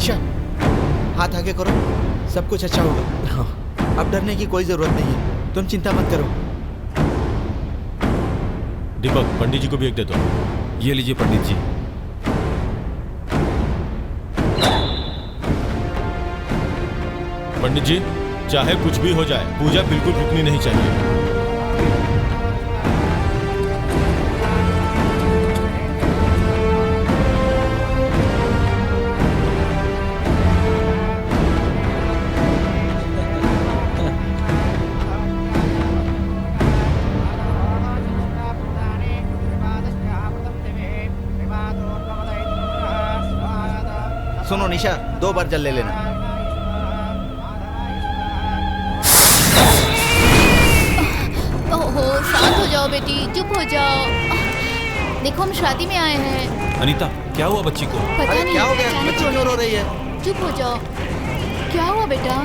निशा, हाथ आगे करो, सब कुछ अच्छा होगा। हाँ। अब डरने की कोई जरूरत नहीं है, तुम चिंता मत करो। दीपक, पंडित जी को भी एक दे दो। ये लीजिए पंडित जी। पंडित जी, चाहे कुछ भी हो जाए, पूजा बिल्कुल रुकनी नहीं चाहिए। सुनो निशा, 2 बार जल ले लेना। ओहो, शांत हो जाओ बेटी, चुप हो जाओ। देखो हम शादी में आए हैं। अनीता, क्या हुआ बच्ची को? पता नहीं क्या हो गया? बच्ची क्यों रो रही है? चुप हो जाओ। क्या हुआ बेटा?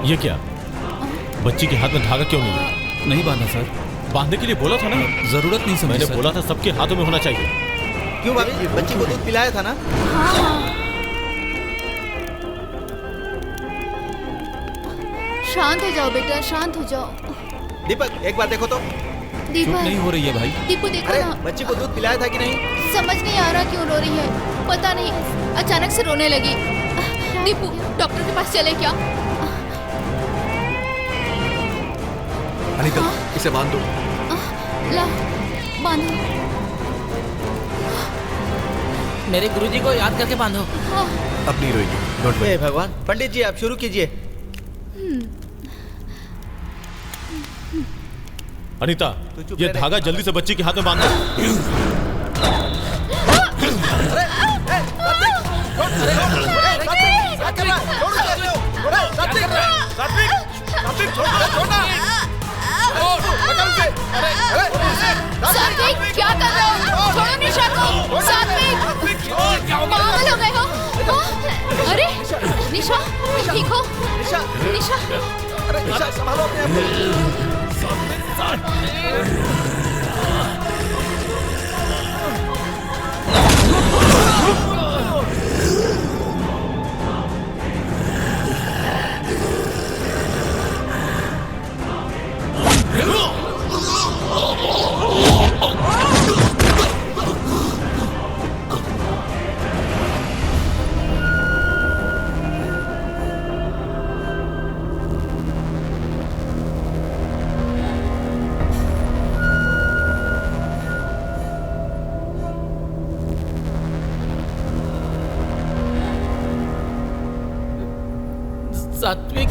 ये क्या? बच्ची के हाथ में धागा क्यों नहीं है? नहीं बांधा सर। बांधने के लिए बोला था ना। जरूरत नहीं समझी मैंने सर। बोला था सबके हाथों में होना चाहिए। क्यों भाभी, बच्ची को दूध पिलाया था ना? हाँ। शांत हो जाओ बेटा, शांत हो जाओ। दीपक, एक बार देखो तो। दीपक नहीं हो रही है भाई। दीपू देखो अरे ना। बच्ची को दूध पिलाया था कि नहीं? समझ नहीं आ रहा क्यों रो रही है, पता नहीं अचानक से रोने लगी। दीपू, डॉक्टर के पास चले क्या? अनीता, इसे बांध दो। ला, बांधो। मेरे गुरुजी को याद करके बांधो। हाँ। अब नहीं रोएगी, डोंट वरी। हे भगवान, पंडित जी आप शुरू कीजिए। अनीता, तू चुप ये रह रे। धागा जल्दी से बच्ची के हाथ में बांधो। सात्विक, क्या कर रहे हो? छोड़ो निशा को। सात्विक, पागल हो गए हो? अरे निशा, तुम ठीक हो? निशा, निशा, अरे निशा संभालो अपने आप को। सात्विक,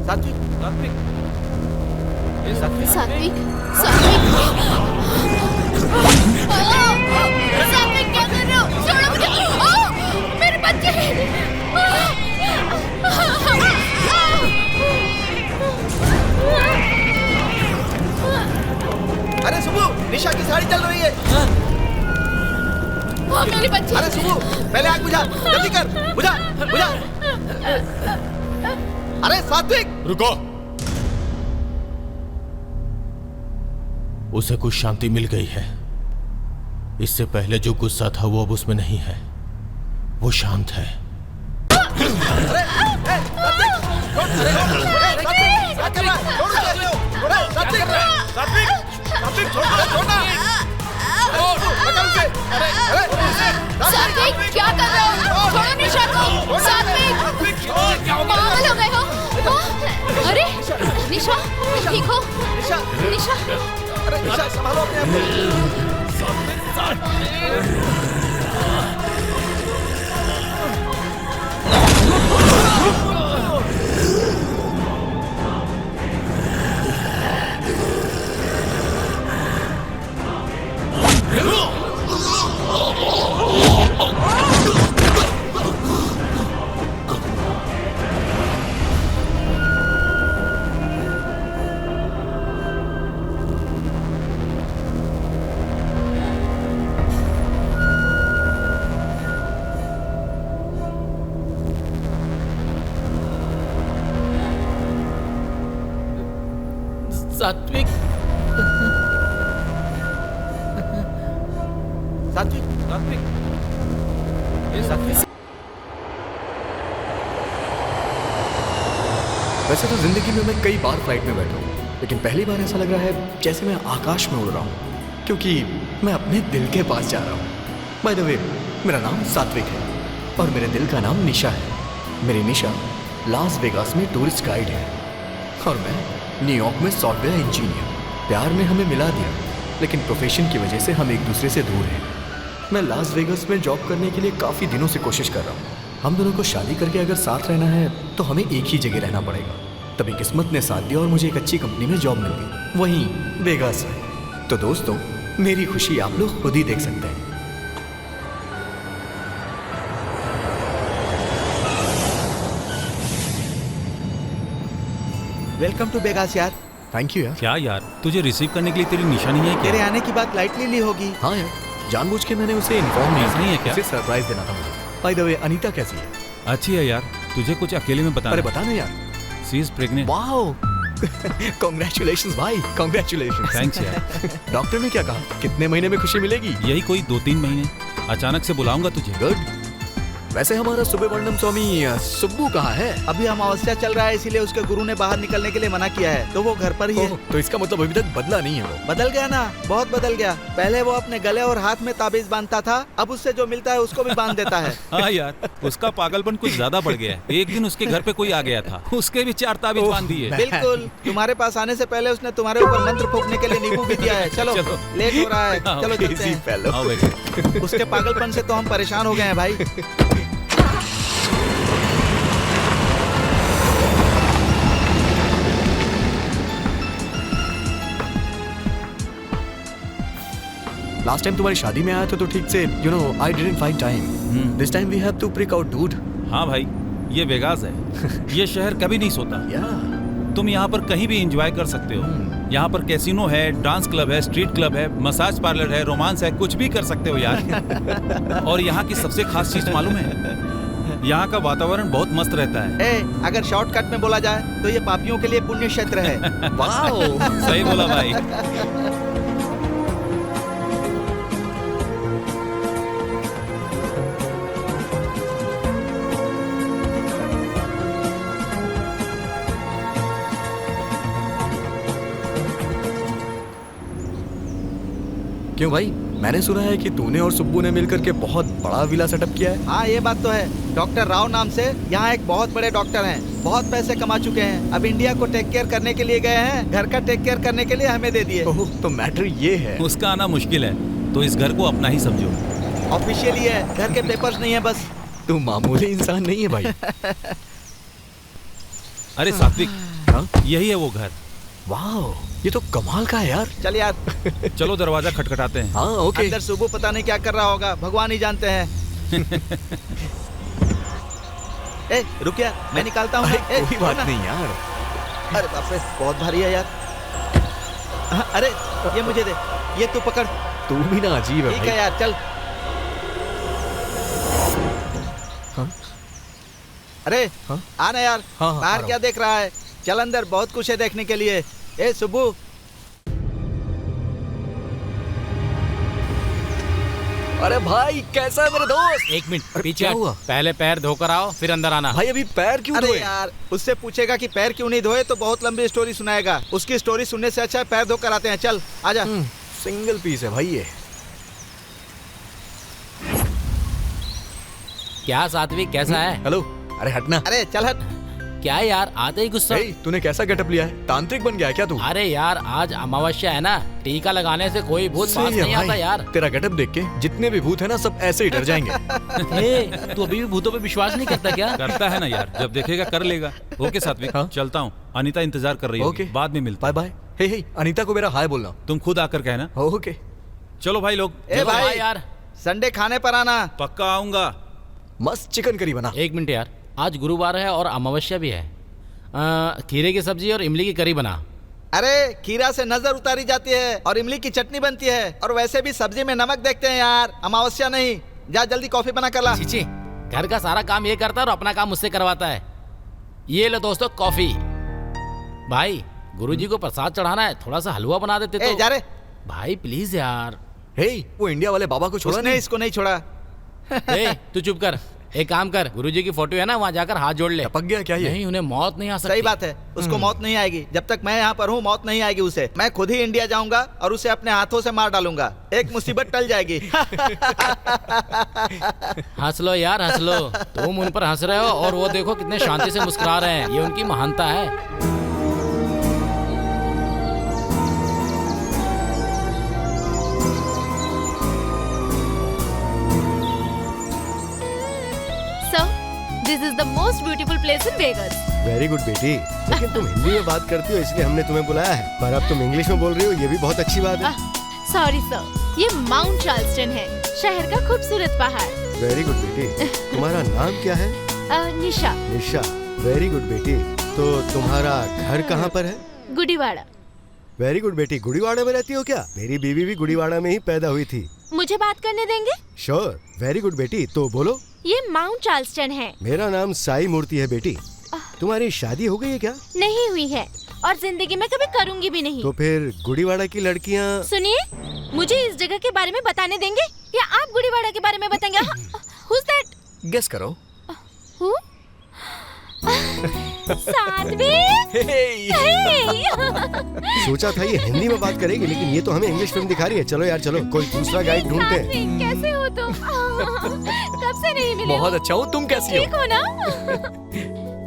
सात्विक, सात्विक, सात्विक, सात्विक, सात्विक क्या कर रहे हो? छोड़ो मुझे। मेरे बच्चे। अरे सुबू, निशा की साड़ी चल रही है। मेरे बच्चे। अरे सुबू, पहले आग बुझा, जल्दी कर, बुझा, बुझा। अरे सात्विक, रुको। उसे कुछ शांति मिल गई है। इससे पहले जो गुस्सा था वो अब उसमें नहीं है, वो शांत है। सात्विक, क्या कर रहे हो? छोड़ो निशा को। सात्विक, पागल हो गए हो? अरे निशा, तुम ठीक हो? निशा, निशा, अरे निशा संभालो अपने आप सात्विक, सात्विक सात्विक, ये सात्विक। वैसे तो जिंदगी में मैं कई बार फ्लाइट में बैठा हूँ, लेकिन पहली बार ऐसा लग रहा है जैसे मैं आकाश में उड़ रहा हूँ, क्योंकि मैं अपने दिल के पास जा रहा हूँ। बाय द वे, मेरा नाम सात्विक है और मेरे दिल का नाम निशा है। मेरी निशा लास वेगास में टूरिस्ट गाइड है और मैं न्यूयॉर्क में सॉफ्टवेयर इंजीनियर। प्यार ने हमें मिला दिया, लेकिन प्रोफेशन की वजह से हम एक दूसरे से दूर हैं। मैं लास वेगास में जॉब करने के लिए काफ़ी दिनों से कोशिश कर रहा हूँ। हम दोनों को शादी करके अगर साथ रहना है तो हमें एक ही जगह रहना पड़ेगा। तभी किस्मत ने साथ दिया और मुझे एक अच्छी कंपनी में जॉब मिल गई, वहीं वेगास में। तो दोस्तों, मेरी खुशी आप लोग खुद ही देख सकते हैं। वेलकम टू वेगास यार। थैंक यू यार। क्या यार, तुझे रिसीव करने के लिए तेरी निशा नहीं है तेरे क्या? आने की बात लाइटली ली होगी। हाँ यार, जानबूझ के मैंने उसे इन्फॉर्म ऐसा नहीं है क्या? उसे सरप्राइज देना था मुझे। बाय द वे, अनीता कैसी है? अच्छी है यार, तुझे कुछ अकेले में अरे बताना। बता ना यार। सी इज प्रेग्नेंट। वाओ, कांग्रेचुलेशंस भाई, कांग्रेचुलेशंस। थैंक्स यार। डॉक्टर ने क्या कहा, कितने महीने में खुशी मिलेगी? यही कोई 2-3 महीने। अचानक से बुलाऊंगा तुझे। गुड। वैसे हमारा सुब्रमण्यम स्वामी सुब्बू कहाँ है? अभी अमावस्या चल रहा है, इसीलिए उसके गुरु ने बाहर निकलने के लिए मना किया है, तो वो घर पर ही है। ओह, तो इसका मतलब अभी तक बदला नहीं है वो। बदल गया ना, बहुत बदल गया। पहले वो अपने गले और हाथ में ताबीज बांधता था, अब उससे जो मिलता है उसको भी बांध देता है। हाँ यार, उसका पागलपन कुछ ज्यादा बढ़ गया है। एक दिन उसके घर पे कोई आ गया था, उसके भी 4 ताबीज बांध दिए। बिल्कुल, तुम्हारे पास आने से पहले उसने तुम्हारे ऊपर मंत्र फूकने के लिए नींबू भी दिया है। चलो, चलो। लेट हो रहा है, चलो चलते Easy हैं। fellow। आओ बेटे। उसके पागलपन से तो हम परेशान हो गए हैं भाई। लास्ट टाइम तुम्हारी शादी में आया था तो ठीक से, you know, I didn't find time. This time we have to break out dude. हाँ भाई, ये वेगास है। ये शहर कभी नहीं सोता। या तुम यहाँ पर कहीं भी एंजॉय कर सकते हो। यहाँ पर कैसीनो है, डांस क्लब है, स्ट्रीट क्लब है, मसाज पार्लर है, रोमांस है, कुछ भी कर सकते हो यार। और यहाँ की सबसे खास चीज मालूम है, यहाँ का वातावरण बहुत मस्त रहता है। ए, अगर शॉर्टकट में बोला जाए तो ये पापियों के लिए पुण्य क्षेत्र है। वाओ। सही बोला भाई। क्यों भाई, मैंने सुना है कि तूने और सुब्बू ने मिलकर के बहुत बड़ा विला सेटअप किया है। हाँ, ये बात तो है। डॉक्टर राव नाम से यहाँ एक बहुत बड़े डॉक्टर हैं, बहुत पैसे कमा चुके हैं। अब इंडिया को टेक केयर करने के लिए गए हैं, घर का टेक केयर करने के लिए हमें दे दिए। ओह, तो मैटर ये है। उसका आना मुश्किल है, तो इस घर को अपना ही समझो। ऑफिशियली है, घर के पेपर्स नहीं है बस। तू मामूली इंसान नहीं है भाई। अरे सात्विक, हाँ? यही है वो घर। वाओ, ये तो कमाल का है यार। चल यार, चलो दरवाजा खटखटाते हैं। हाँ ओके। अंदर सुबह पता नहीं क्या कर रहा होगा, भगवान ही जानते हैं। ए, रुक यार, मैं निकालता हूँ। अरे ए, कोई रुक बात ना। नहीं यार। अरे बाप रे, बहुत भारी है यार। हाँ, अरे ये मुझे दे, ये तू पकड़। तू भी ना अजीब है ठीक भाई। है यार, चल। हाँ? अरे हाँ? आ ना यार, हाँ, हाँ, आ बाहर रहा क्या देख रहा है? चल अंदर, बहुत कुछ है देखने के लिए। ए सुब्बू, अरे भाई, कैसा है मेरे दोस्त? 1 मिनट अरे, पीछे क्या हट। हुआ? पहले पैर धोकर आओ, फिर अंदर आना। भाई अभी पैर क्यों अरे धोए? यार, उससे पूछेगा कि पैर क्यों नहीं धोए तो बहुत लंबी स्टोरी सुनाएगा। उसकी स्टोरी सुनने से अच्छा है पैर धोकर आते हैं। चल आजा। सिंगल पीस है भाई ये। क्या सात्विक, कैसा है? हेलो, अरे हटना। अरे चल हट। क्या यार, आते ही गुस्सा। hey, तूने कैसा गेटअप लिया है? तांत्रिक बन गया है क्या तू? अरे यार, आज अमावस्या है ना, टीका लगाने से कोई भूत पास सही है नहीं आता भाई। यार। तेरा गेटअप देख के जितने भी भूत है ना, सब ऐसे ही डर जाएंगे। ए, तू अभी भी भूतों पे विश्वास नहीं करता क्या? करता है ना यार, जब देखेगा कर लेगा। ओके सात्विक, हाँ? चलता हूँ। अनीता इंतजार कर रही ओके, है, बाद में मिलता बाय बाय। हे हे, अनीता को मेरा हाय बोलना। तुम खुद आकर कहना। ओके। चलो भाई लोग, ए चलो भाई यार, संडे खाने पर आना। पक्का आऊंगा। मस्त चिकन करी बना। 1 मिनट यार, आज गुरुवार है और अमावस्या भी है। खीरे की सब्जी और इमली की करी बना। अरे खीरा से नजर उतारी जाती है और इमली की चटनी बनती है, और वैसे भी सब्जी में नमक देखते हैं यार, अमावस्या नहीं। जा जल्दी कॉफी बना कर ला। चीची, घर का सारा काम ये करता है और अपना काम मुझसे करवाता है। ये लो दोस्तों कॉफी। भाई, गुरुजी को प्रसाद चढ़ाना है, थोड़ा सा हलवा बना देते ए तो। जा रे। भाई प्लीज यार। हे, वो इंडिया वाले बाबा को छोड़ा उसने नहीं। इसको नहीं छोड़ा। ए, तू चुप कर। एक काम कर, गुरुजी की फोटो है ना, वहाँ जाकर हाथ जोड़ ले। टपक गया क्या ये? नहीं, उन्हें मौत नहीं आ सकती। सही बात है, उसको मौत नहीं आएगी। जब तक मैं यहाँ पर हूँ मौत नहीं आएगी उसे। मैं खुद ही इंडिया जाऊंगा और उसे अपने हाथों से मार डालूंगा। एक मुसीबत टल जाएगी। हंस लो यार, हंस लो। तुम उन पर हंस रहे हो और वो देखो कितने शांति से मुस्कुरा रहे हैं। ये उनकी महानता है। So, this is the most beautiful place in Vegas. Very good बेटी। लेकिन तुम हिंदी में बात करती हो इसलिए हमने तुम्हें बुलाया है, पर अब तुम इंग्लिश में बोल रही हो, ये भी बहुत अच्छी बात है। सॉरी सर, ये माउंट चार्ल्सटन है, शहर का खूबसूरत पहाड़। वेरी गुड बेटी। तुम्हारा नाम क्या है? निशा। निशा। वेरी गुड बेटी। तो तुम्हारा घर कहाँ पर है? गुड़ीवाड़ा। वेरी गुड बेटी। गुड़ीवाड़ा में रहती हो क्या? मेरी बीवी भी गुड़ीवाड़ा में ही पैदा हुई थी। मुझे बात करने देंगे? श्योर। वेरी गुड बेटी, तो बोलो। ये माउंट चार्ल्सटन है। मेरा नाम साई मूर्ति है बेटी। तुम्हारी शादी हो गई है क्या? नहीं हुई है और जिंदगी में कभी करूंगी भी नहीं। तो फिर गुड़ीवाड़ा की लड़कियाँ। सुनिए, मुझे इस जगह के बारे में बताने देंगे या आप गुड़ीवाड़ा के बारे में बताएंगे? Who's that? गेस करो। Who? सात्विक। Hey! सोचा था ये हिंदी में बात करेगी, लेकिन ये तो हमें इंग्लिश फिल्म दिखा रही है। चलो यार चलो, कोई दूसरा गाइड ढूंढते हैं। सात्विक, कैसे हो तुम? कब से नहीं मिले? बहुत अच्छा हूँ, तुम कैसी ठीक हो? हो ना?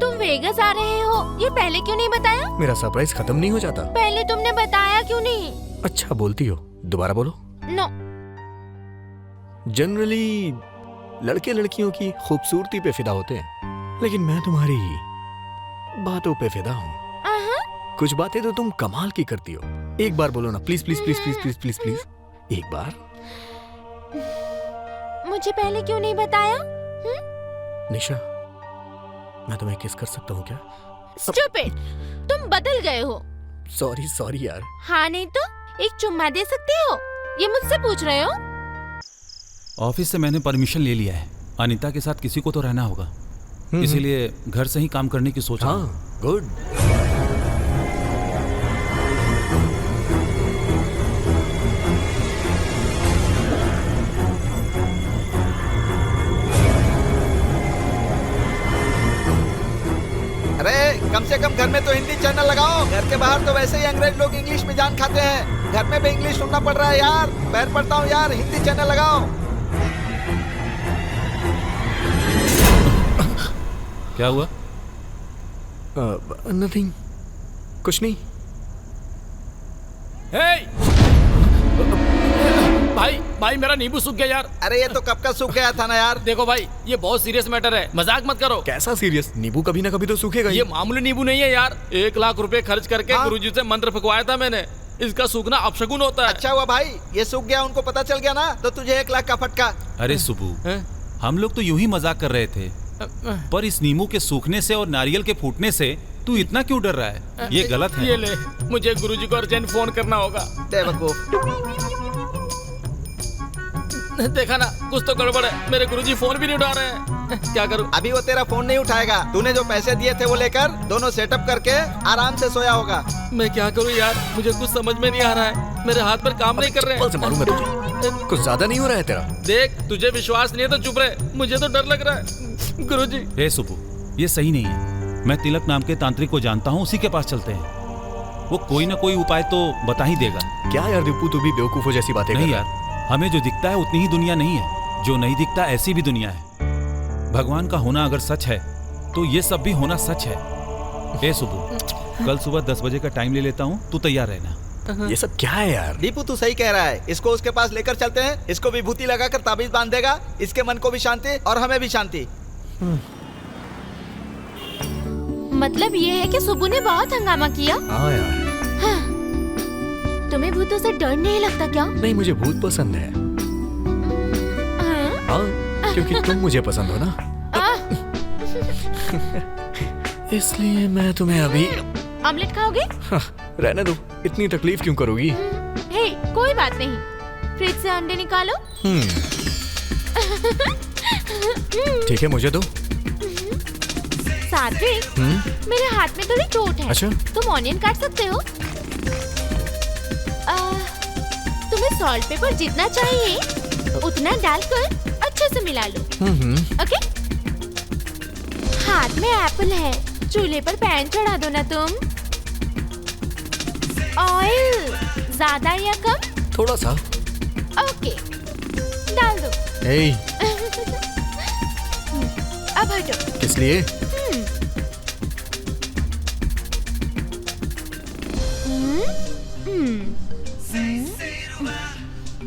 तुम वेगस आ रहे हो, ये पहले क्यों नहीं बताया? मेरा सरप्राइज खत्म नहीं हो जाता। पहले तुमने बताया क्यों नहीं? अच्छा बोलती हो, दोबारा बोलो। नो। जनरली लड़के लड़कियों की खूबसूरती पे फिदा होते हैं, लेकिन मैं तुम्हारी बातों पे फिदा हूँ। कुछ बातें तो तुम कमाल की करती हो। एक बार बोलो ना, please please please please please please please एक बार। मुझे पहले क्यों नहीं बताया? निशा, मैं तुम्हें किस कर सकता हूँ क्या? स्टूपिड, तुम बदल गए हो। सॉरी सॉरी यार। हाँ नहीं तो एक चुम्मा दे सकते हो? ये मुझसे पूछ रहे हो? ऑफिस से मैंने परमिशन ले लिया है। अनीता के साथ किसी को तो रहना होगा, इसीलिए घर से ही काम करने की सोच रहा हूं। हाँ, गुड। अरे कम से कम घर में तो हिंदी चैनल लगाओ। घर के बाहर तो वैसे ही अंग्रेज लोग इंग्लिश में जान खाते हैं, घर में भी इंग्लिश सुनना पड़ रहा है यार। पैर पड़ता हूँ यार, हिंदी चैनल लगाओ। क्या हुआ? नथिंग, कुछ नहीं। भाई भाई, मेरा नींबू सूख गया यार। अरे ये तो कब का सूख गया था ना यार। देखो भाई, ये बहुत सीरियस मैटर है, मजाक मत करो। कैसा सीरियस? नींबू कभी ना कभी तो सूखेगा ही। ये मामूली नींबू नहीं है यार। 1 लाख रुपए खर्च करके हाँ? गुरुजी से मंत्र फंकवाया था मैंने। इसका सूखना अपशगुन होता है। अच्छा हुआ भाई, ये सूख गया, उनको पता चल गया ना, तो तुझे 1 लाख का फटका। अरे सुबू, हैं? हम लोग तो यूं ही मजाक कर रहे थे, पर इस नींबू के सूखने से और नारियल के फूटने से तू इतना क्यों डर रहा है? ये गलत है। ये ले, मुझे गुरुजी को अर्जेंट फोन करना होगा। बेवकूफ। देखा ना, कुछ तो गड़बड़ है। मेरे गुरुजी फोन भी नहीं उठा रहे हैं। क्या करूं? अभी वो तेरा फोन नहीं उठाएगा। तूने जो पैसे दिए थे वो लेकर दोनों सेटअप करके आराम से सोया होगा। मैं क्या करूं यार, मुझे कुछ समझ में नहीं आ रहा है। मेरे हाथ पर काम नहीं कर रहे चप्पल से मारूंगा तुझे। कुछ ज्यादा नहीं हो रहा है तेरा? देख, तुझे विश्वास नहीं है तो चुप रहे, मुझे तो डर लग रहा है। गुरुजी, ए सुबू, ये सही नहीं है। मैं तिलक नाम के तांत्रिक को जानता हूँ, उसी के पास चलते हैं। वो कोई ना कोई उपाय तो बता ही देगा। क्या यार दीपू, तू भी बेवकूफों जैसी बातें नहीं कर यार, हमें जो दिखता है उतनी ही दुनिया नहीं है, जो नहीं दिखता ऐसी भी दुनिया है। भगवान का होना अगर सच है तो ये सब भी होना सच है। ए सुबू, कल सुबह 10 बजे का टाइम ले लेता हूँ, तू तैयार रहना। ये सब क्या है यार? दीपू तू सही कह रहा है, इसको उसके पास लेकर चलते हैं। इसको विभूति लगाकर ताबीज बांध देगा, इसके मन को भी शांति और हमें भी शांति। मतलब ये है कि सुबू ने बहुत हंगामा किया। हाँ यार। तुम्हें भूतों से डर नहीं लगता क्या? नहीं, मुझे भूत पसंद है। हाँ, क्योंकि तुम मुझे पसंद हो ना। इसलिए मैं तुम्हें अभी। ऑमलेट खाओगे? हाँ, रहने दो, इतनी तकलीफ क्यों करोगी? हे, कोई बात नहीं, फ्रिज से अंडे निकालो। ठीक है, मुझे दो। सात्विक, मेरे हाथ में थोड़ी चोट है। अच्छा। तुम ऑनियन काट सकते हो? तुम्हें इसमें सॉल्ट पेपर जितना चाहिए उतना डालकर अच्छे से मिला लो। ओके? हाथ में एप्पल है, चूल्हे पर पैन चढ़ा दो ना तुम। ऑयल ज्यादा या कम? थोड़ा सा। ओके, डाल दो। ए, अब हटो। किस लिए?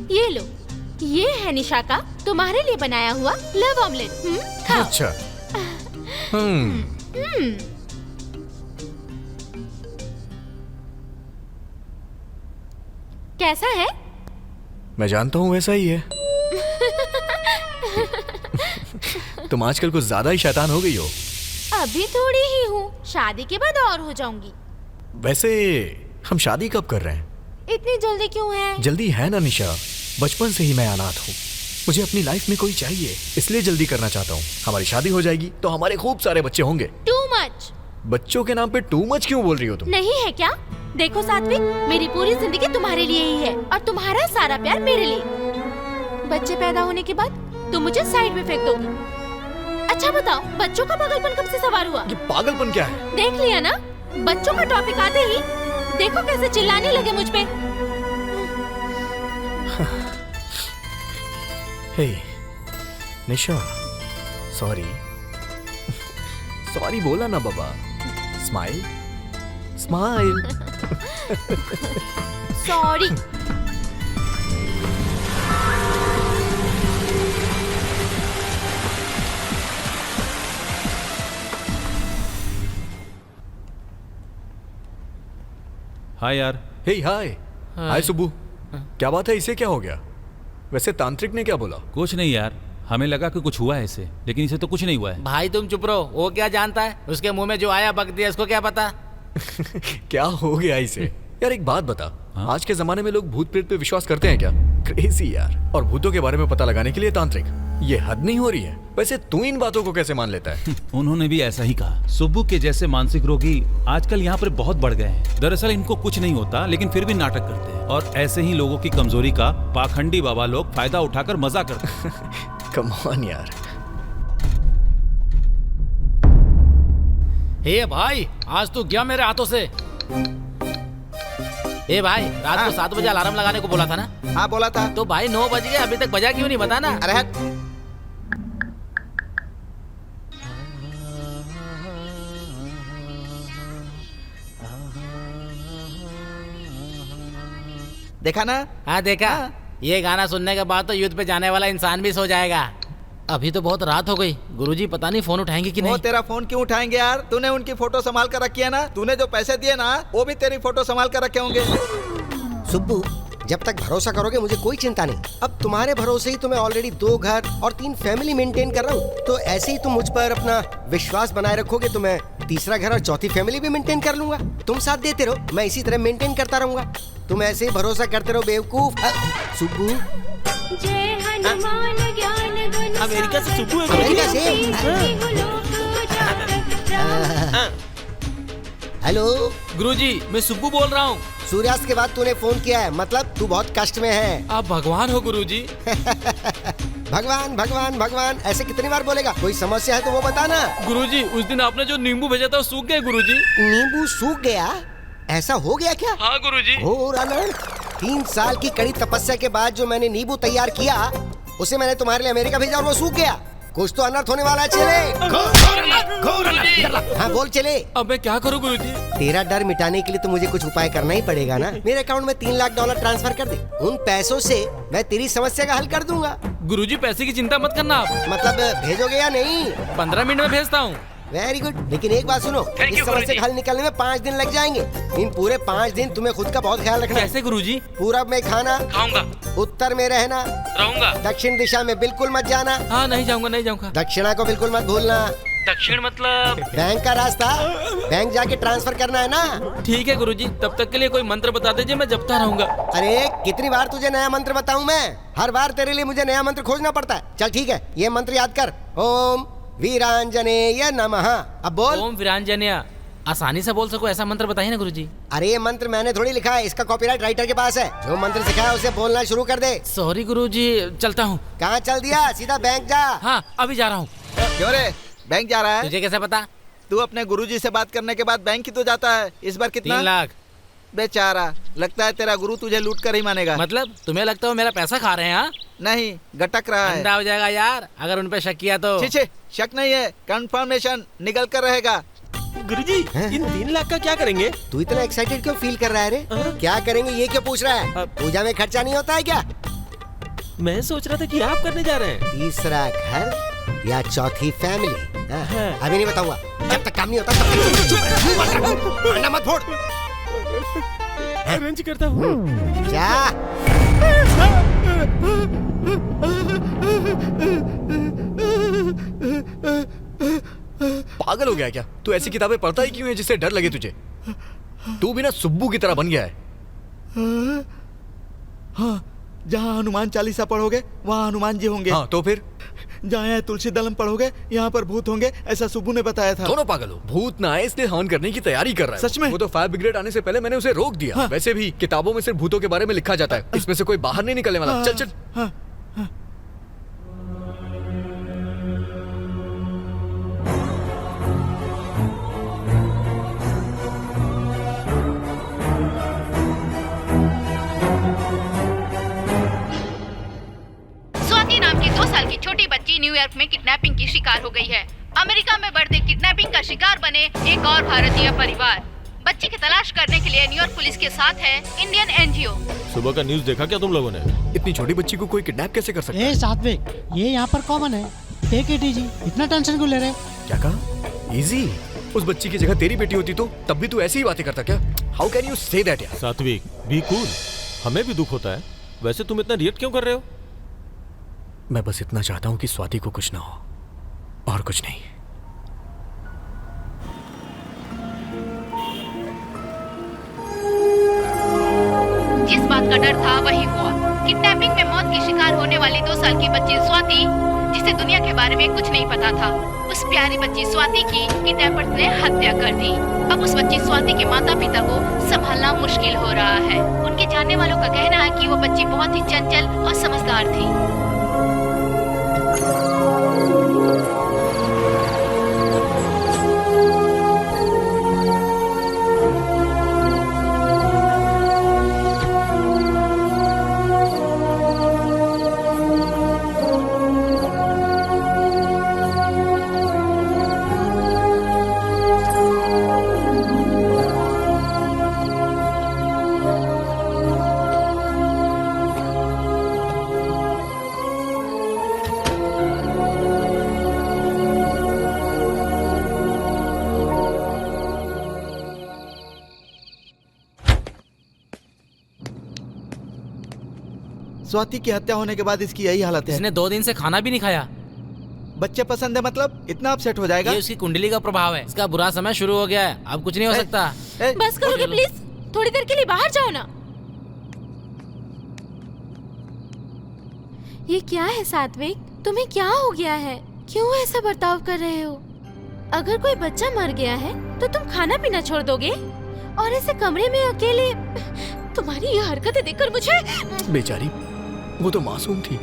ये लो, ये है निशा का तुम्हारे लिए बनाया हुआ लव ऑमलेट। खाओ। अच्छा। कैसा है? मैं जानता हूँ वैसा ही है। तुम आजकल कुछ ज्यादा ही शैतान हो गई हो। अभी थोड़ी ही हूँ, शादी के बाद और हो जाऊंगी। वैसे हम शादी कब कर रहे हैं? इतनी जल्दी क्यों है? जल्दी है ना निशा, बचपन से ही मैं अनाथ हूँ। मुझे अपनी लाइफ में कोई चाहिए, इसलिए जल्दी करना चाहता हूँ। हमारी शादी हो जाएगी तो हमारे खूब सारे बच्चे होंगे। Too much. बच्चों के नाम पे टू मच क्यों बोल रही हो तुम? नहीं है क्या? देखो सात्विक, मेरी पूरी जिंदगी तुम्हारे लिए ही है और तुम्हारा सारा प्यार मेरे लिए। बच्चे पैदा होने के बाद तुम मुझे साइड में फेंक दोगी। अच्छा बताओ, बच्चों का पागलपन कब से सवार हुआ? ये पागलपन क्या है? देख लिया ना, बच्चों का टॉपिक आते ही देखो कैसे चिल्लाने लगे मुझ पे। हे निशा, सॉरी। सॉरी बोला ना बाबा। Smile smile. सॉरी। हाय यार। हे हाय। हाय सुब्बू। क्या बात है, इसे क्या हो गया? वैसे तांत्रिक ने क्या बोला? कुछ नहीं यार, हमें लगा कि कुछ हुआ है इसे, लेकिन इसे तो कुछ नहीं हुआ है। भाई तुम चुप रहो, वो क्या जानता है? उसके मुंह में जो आया बक दिया, इसको क्या पता? क्या हो गया इसे? यार एक बात बता, हाँ? आज के जमाने में लोग भूत प्रेत पे विश्वास करते हैं क्या? क्रेजी यार। और भूतों के बारे में पता लगाने के लिए तांत्रिक, ये हद नहीं हो रही है? वैसे तू इन बातों को कैसे मान लेता है? उन्होंने भी ऐसा ही कहा। सुब्बू के जैसे मानसिक रोगी आजकल यहाँ पर बहुत बढ़ गए हैं। दरअसल इनको कुछ नहीं होता, लेकिन फिर भी नाटक करते हैं, और ऐसे ही लोगों की कमजोरी का पाखंडी बाबा लोग फायदा उठाकर मजा करते हैं। कम ऑन यार। हे भाई, आज तू गया मेरे हाथों से। ए भाई, रात को 7 बजे अलार्म लगाने को बोला था ना? हाँ बोला था। तो भाई 9 बज गए, अभी तक बजा क्यों नहीं, बता ना। अरे हट। देखा ना? हाँ देखा। ये गाना सुनने के बाद तो युद्ध पे जाने वाला इंसान भी सो जाएगा। अभी तो बहुत रात हो गई, गुरुजी पता नहीं फोन उठाएंगे कि वो नहीं। तेरा फोन क्यों उठाएंगे यार? तूने उनकी फोटो संभाल कर रखी है ना? तूने जो पैसे दिए ना, वो भी तेरी फोटो संभाल कर रखे होंगे। सुब्बू, जब तक भरोसा करोगे मुझे कोई चिंता नहीं। अब तुम्हारे भरोसे ही तो मैं ऑलरेडी 2 घर और 3 फैमिली मेंटेन कर रहा हूँ। तो ऐसे ही तुम मुझ पर अपना विश्वास बनाए रखोगे तो मैं 3रा घर और 4थी फैमिली भी मेंटेन कर लूंगा। तुम साथ देते रहो, मैं इसी तरह मेंटेन करता रहूंगा। तुम ऐसे ही भरोसा करते रहो बेवकूफ। सुब्बू, अमेरिका से सुब्बू है। अमेरिका से? हेलो गुरुजी, मैं सुब्बू बोल रहा हूँ। सूर्यास्त के बाद तूने फोन किया है, मतलब तू बहुत कष्ट में है। आप भगवान हो गुरुजी। भगवान भगवान भगवान ऐसे कितनी बार बोलेगा? कोई समस्या है तो वो बताना। गुरुजी, उस दिन आपने जो नींबू भेजा था वो सूख गए गुरुजी। नींबू सूख गया? ऐसा हो गया क्या? हाँ गुरुजी। घोर अनर्थ। 3 साल की कड़ी तपस्या के बाद जो मैंने नींबू तैयार किया, उसे मैंने तुम्हारे लिए अमेरिका भेजा और वो सूख गया। कुछ तो अनर्थ होने वाला है। चले। हाँ बोल चले। अब मैं क्या करूँ गुरुजी? तेरा डर मिटाने के लिए तो मुझे कुछ उपाय करना ही पड़ेगा ना। मेरे अकाउंट में $3 लाख ट्रांसफर कर दे। उन पैसों से मैं तेरी समस्या का हल कर दूंगा। गुरुजी, पैसे की चिंता मत करना आप। मतलब भेजोगे या नहीं? 15 मिनट में भेजता हूँ। Very good. लेकिन एक बात सुनो, इस समस्या का हल निकलने में 5 दिन लग जाएंगे। इन पूरे 5 दिन तुम्हें खुद का बहुत ख्याल रखना है। कैसे गुरुजी? पूरब में खाना, खाऊंगा। उत्तर में रहना, रहूंगा। दक्षिण दिशा में बिल्कुल मत जाना। हाँ नहीं जाऊंगा, नहीं जाऊंगा। दक्षिणा को बिल्कुल मत भूलना। दक्षिण मतलब? बैंक का रास्ता, बैंक जाके ट्रांसफर करना है ना। ठीक है गुरुजी, तब तक के लिए कोई मंत्र बता दीजिए, मैं जपता रहूंगा। अरे कितनी बार तुझे नया मंत्र बताऊं मैं? हर बार तेरे लिए मुझे नया मंत्र खोजना पड़ता है। चल ठीक है, ये मंत्र याद कर। ओम वीरांजनेय नमः। अब बोल। ओम वीरांजनेय। आसानी से बोल सको ऐसा मंत्र बताइए ना गुरुजी। अरे ये मंत्र मैंने थोड़ी लिखा है, इसका कॉपीराइट राइटर के पास है। जो मंत्र सिखाया उसे बोलना शुरू कर दे। सॉरी गुरुजी, चलता हूँ। कहाँ चल दिया? सीधा बैंक जा। हाँ अभी जा रहा हूँ। क्यों रे, बैंक जा रहा है? तुझे कैसे पता? तू अपने गुरुजी से बात करने के बाद बैंक ही तो जाता है। इस बार कितना? 3 लाख। बेचारा, लगता है तेरा गुरु तुझे लूट कर ही मानेगा। मतलब तुम्हें लगता है मेरा पैसा खा रहे हैं? हाँ नहीं, गटक रहा है। अंधा हो जाएगा यार अगर उन पे शक किया तो। छे शक नहीं है, कंफर्मेशन निकल कर रहेगा। गुरुजी, इन 3 लाख का क्या करेंगे? तू इतना एक्साइटेड क्यों फील कर रहा है रे? क्या करेंगे ये क्यों पूछ रहा है? पूजा में खर्चा नहीं होता है क्या? मैं सोच रहा था कि आप करने जा रहे हैं। तीसरा घर या चौथी फैमिली? अभी नहीं बताऊंगा, जब तक काम नहीं होता तब तक चुप रह। अंडा मत फोड़। अरेंज करता हूँ। क्या? पागल हो गया क्या? तू ऐसी किताबें पढ़ता ही क्यों है जिससे डर लगे तुझे? तू भी ना सुब्बू की तरह बन गया है। हाँ, जहाँ हनुमान चालीसा पढ़ोगे वहाँ हनुमान जी होंगे। हाँ तो फिर? जहाँ यहाँ तुलसी दलम पढ़ोगे यहाँ पर भूत होंगे, ऐसा सुब्बू ने बताया था। दोनों पागल हो। भूत ना आए इसलिए हवन करने की तैयारी कर रहा है। सच में? वो तो फायर ब्रिगेड आने से पहले मैंने उसे रोक दिया। हाँ। वैसे भी किताबों में सिर्फ भूतों के बारे में लिखा जाता है, इसमें से कोई बाहर नहीं निकलने वाला। चल चल। हाँ, स्वाति नाम की 2 साल की छोटी बच्ची न्यूयॉर्क में किडनैपिंग की शिकार हो गई है। अमेरिका में बढ़ते किडनैपिंग का शिकार बने एक और भारतीय परिवार। बच्ची की तलाश करने के लिए न्यूयॉर्क पुलिस के साथ है इंडियन एनजीओ। सुबह का न्यूज़ देखा क्या तुम लोगों ने? इतनी छोटी बच्ची को कोई किडनैप कैसे कर सकता है? सात्विक, ये यहाँ पर कॉमन है। टेक इट इजी, इतना टेंशन क्यों ले रहे? क्या कहा? इजी? उस बच्ची की जगह तेरी बेटी होती तो तब भी तू ऐसी ही बातें करता क्या? How can you say that यार? सात्विक, बी कूल। हमें भी दुख होता है। वैसे तुम इतना रिएक्ट क्यों कर रहे हो? मैं बस इतना चाहता हूँ कि स्वाति को कुछ ना हो, और कुछ नहीं। जिस बात का डर था वही हुआ। किडनैपिंग में मौत की शिकार होने वाली 2 साल की बच्ची स्वाति, जिसे दुनिया के बारे में कुछ नहीं पता था, उस प्यारी बच्ची स्वाति की किडनैपर्स ने हत्या कर दी। अब उस बच्ची स्वाति के माता पिता को संभालना मुश्किल हो रहा है। उनके जानने वालों का कहना है कि वो बच्ची बहुत ही चंचल और समझदार थी। स्वाति की हत्या होने के बाद इसकी यही हालत है। इसने 2 दिन से खाना भी नहीं खाया। बच्चे पसंद है मतलब इतना अपसेट हो जाएगा? ये उसकी कुंडली का प्रभाव है। इसका बुरा समय शुरू हो गया है, अब कुछ नहीं हो सकता। बस करोगे प्लीज? थोड़ी देर के लिए बाहर जाओ ना। ये क्या है सात्विक, तुम्हें क्या हो गया है? क्यों ऐसा बर्ताव कर रहे हो? अगर कोई बच्चा मर गया है तो तुम खाना पीना छोड़ दोगे और ऐसे कमरे में अकेले? तुम्हारी ये हरकतें देखकर मुझे। बेचारी, वो तो मासूम थी।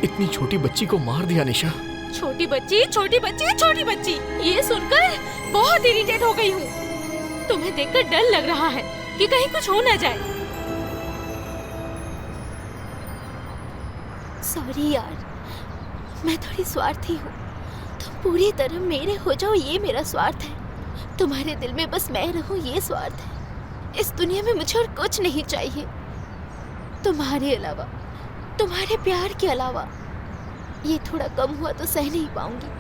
इतनी छोटी बच्ची को मार दिया निशा। छोटी बच्ची, छोटी बच्ची, छोटी बच्ची, ये सुनकर बहुत इरिटेट हो गई हूँ। तुम्हें देखकर डर लग रहा है कि कहीं कुछ हो ना जाए। सॉरी यार, मैं थोड़ी स्वार्थी हूँ। तुम पूरी तरह मेरे हो जाओ ये मेरा स्वार्थ है। तुम्हारे दिल में बस मैं रहूँ ये स्वार्थ है। इस दुनिया में मुझे और कुछ नहीं चाहिए तुम्हारे अलावा, तुम्हारे प्यार के अलावा। ये थोड़ा कम हुआ तो सह नहीं पाऊंगी।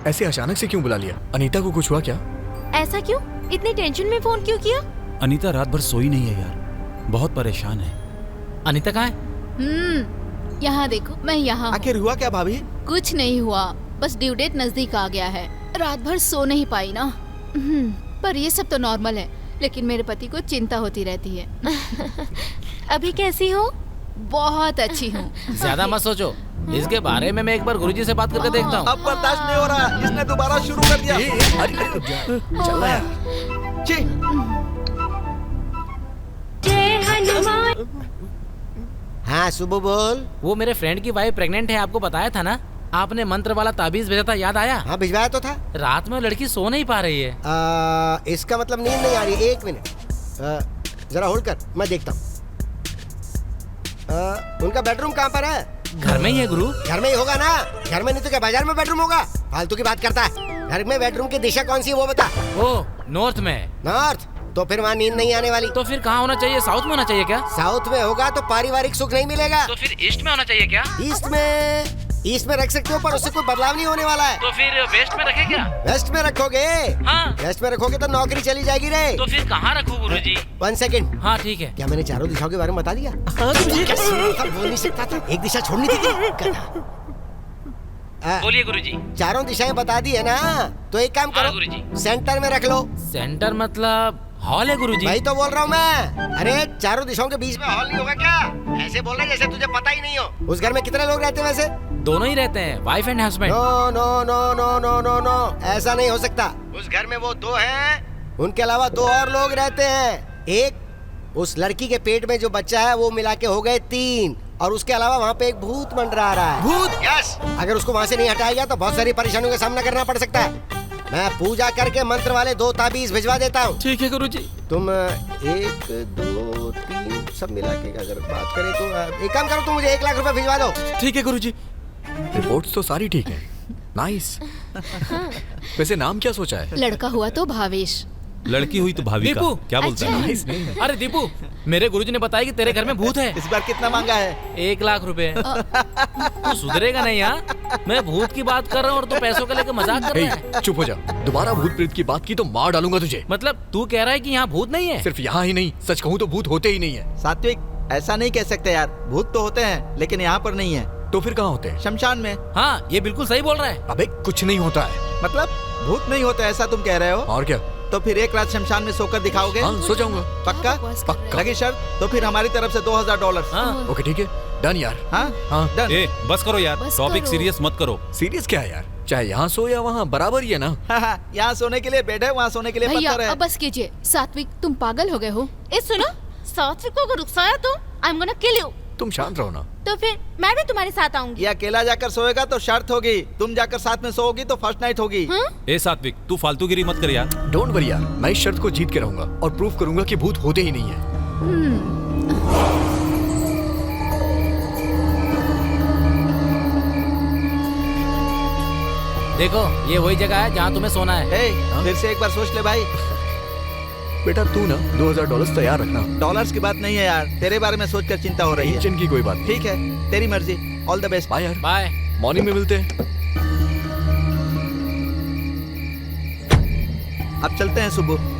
ऐसे अचानक से क्यों बुला लिया? अनीता को कुछ हुआ क्या? ऐसा क्यों? इतनी टेंशन में फोन क्यों किया? अनीता रात भर सोई नहीं है यार, बहुत परेशान है। अनीता कहाँ है? यहाँ देखो, मैं यहाँ हूँ। आखिर हुआ क्या भाभी? कुछ नहीं हुआ, बस ड्यू डेट नजदीक आ गया है। रात भर सो नहीं पाई ना। पर ये सब तो नॉर्मल है, लेकिन मेरे पति को चिंता होती रहती है। अभी कैसी हो? बहुत अच्छी हूँ। ज्यादा मत सोचो, इसके बारे में मैं एक बार गुरुजी से बात करके देखता हूँ। अब बर्दाश्त नहीं हो रहा, इसने दोबारा शुरू कर दिया। चल रहा है। जी। हाँ सुबह बोल। वो मेरे फ्रेंड की वाइफ प्रेग्नेंट है, आपको बताया था ना? आपने मंत्र वाला ताबीज भेजा था, याद आया? हाँ भिजवाया तो था। रात में लड़की सो नहीं पा रही है। इसका मतलब नींद नहीं आ रही। एक मिनट, जरा होल्ड कर, मैं देखता हूँ। उनका बेडरूम कहाँ पर है? घर में ही है गुरु। घर में ही होगा ना, घर में नहीं तो क्या बाजार में बेडरूम होगा? फालतू की बात करता है। घर में बेडरूम की दिशा कौन सी है वो बता। ओ, नॉर्थ में। नॉर्थ? तो फिर वहाँ नींद नहीं आने वाली। तो फिर कहाँ होना चाहिए? साउथ में होना चाहिए क्या? साउथ में होगा तो पारिवारिक सुख नहीं मिलेगा। तो फिर ईस्ट में होना चाहिए क्या? ईस्ट में रख सकते हो, पर उससे कोई बदलाव नहीं होने वाला है। तो फिर वेस्ट में रखे क्या? वेस्ट में रखोगे? हाँ। वेस्ट में रखोगे तो नौकरी चली जाएगी रे। तो फिर कहाँ रखूँ गुरुजी? 1 सेकंड। हाँ ठीक है। क्या मैंने चारों दिशाओं के बारे में बता दिया? बोल नहीं सकता था, एक दिशा छोड़नी थी क्या? बोलिए गुरुजी। चारों दिशाएं बता दी है ना, तो एक काम करो, गुरुजी। सेंटर में रख लो। सेंटर मतलब हॉल है गुरुजी? वही तो बोल रहा हूँ मैं। अरे चारों दिशाओं के बीच में हॉल नहीं होगा क्या? ऐसे बोल रहे जैसे तुझे पता ही नहीं हो। उस घर में कितने लोग रहते हैं वैसे? दोनों ही रहते हैं, wife and husband. No no no no no no no, ऐसा नहीं हो सकता। उस घर में वो 2 हैं, उनके अलावा 2 और लोग रहते हैं। एक उस लड़की के पेट में जो बच्चा है वो मिला के हो गए 3, और उसके अलावा वहाँ पे एक भूत मंडरा रहा है। भूत? यस। अगर उसको वहाँ से नहीं हटाया गया तो बहुत सारी परेशानियों का सामना करना पड़ सकता है। मैं पूजा करके मंत्र वाले 2 ताबीज भिजवा देता हूँ। ठीक है गुरुजी। तुम 1 2 3 सब मिला के अगर बात करें तो एक काम करो, तुम मुझे 1 लाख रुपए भिजवा दो। ठीक है गुरुजी। रिपोर्ट्स तो सारी ठीक है। नाइस। वैसे नाम क्या सोचा है? लड़का हुआ तो भावेश, लड़की हुई तो भाविका। दीपू। क्या बोलता है? Nice name. अरे दीपू, मेरे गुरुजी ने बताया कि तेरे घर में भूत है। इस बार कितना मांगा है? 1 लाख रुपए। तू सुधरेगा नहीं यार। मैं भूत की बात कर रहा हूँ और तू पैसों का लेकर मजाक कर रहा है। चुप हो जा, दोबारा भूत प्रेत की बात की तो मार डालूंगा तुझे। मतलब तू कह रहा है कि यहाँ भूत नहीं है? सिर्फ यहाँ ही नहीं, सच कहूँ तो भूत होते ही नहीं है। सात्विक, ऐसा नहीं कह सकते यार। भूत तो होते हैं, लेकिन यहाँ पर नहीं है। तो फिर कहाँ होते हैं? शमशान में। हाँ, ये बिल्कुल सही बोल रहा है। अबे कुछ नहीं होता है। मतलब भूत नहीं होता ऐसा तुम कह रहे हो? और क्या? तो फिर 1 रात शमशान में सोकर दिखाओगे? हाँ, सो जाऊंगा। पक्का? पक्का। लगी शर्त? तो फिर हमारी तरफ से $2000। हाँ। ओके ठीक है, डन यार। हाँ हाँ डन। ए, बस करो यार, बस टॉपिक करो। सीरियस मत करो। सीरियस क्या है यार? चाहे यहाँ सो या वहाँ बराबर ही है ना। यहाँ सोने के लिए बेड है, वहाँ सोने के लिए भैया पत्थर है। अब बस कीजिए। सात्विक, तुम पागल हो गए हो? ए सुनो, सात्विक को अगर उकसाया तो I am gonna kill you. तुम शांत रहो ना। तो फिर मैं भी तुम्हारे साथ आऊंगी। ये अकेला जाकर सोएगा तो शर्त होगी, तुम जाकर साथ में सोओगी तो फर्स्ट नाइट होगी। ए सात्विक, तू फालतूगिरी मत कर यार। डोंट वरी यार, मैं इस शर्त को जीत के रहूंगा और प्रूफ करूंगा कि भूत होते ही नहीं है। देखो, ये वही जगह है जहाँ तुम्हें सोना है। फिर से एक बार सोच ले भाई। बेटा तू ना $2000 तैयार रखना। डॉलर्स की बात नहीं है यार, तेरे बारे में सोचकर चिंता हो रही है। टेंशन की कोई बात नहीं। ठीक है, तेरी मर्जी। All the best. बाय यार। बाय। मॉर्निंग में मिलते हैं। अब चलते हैं सुबह।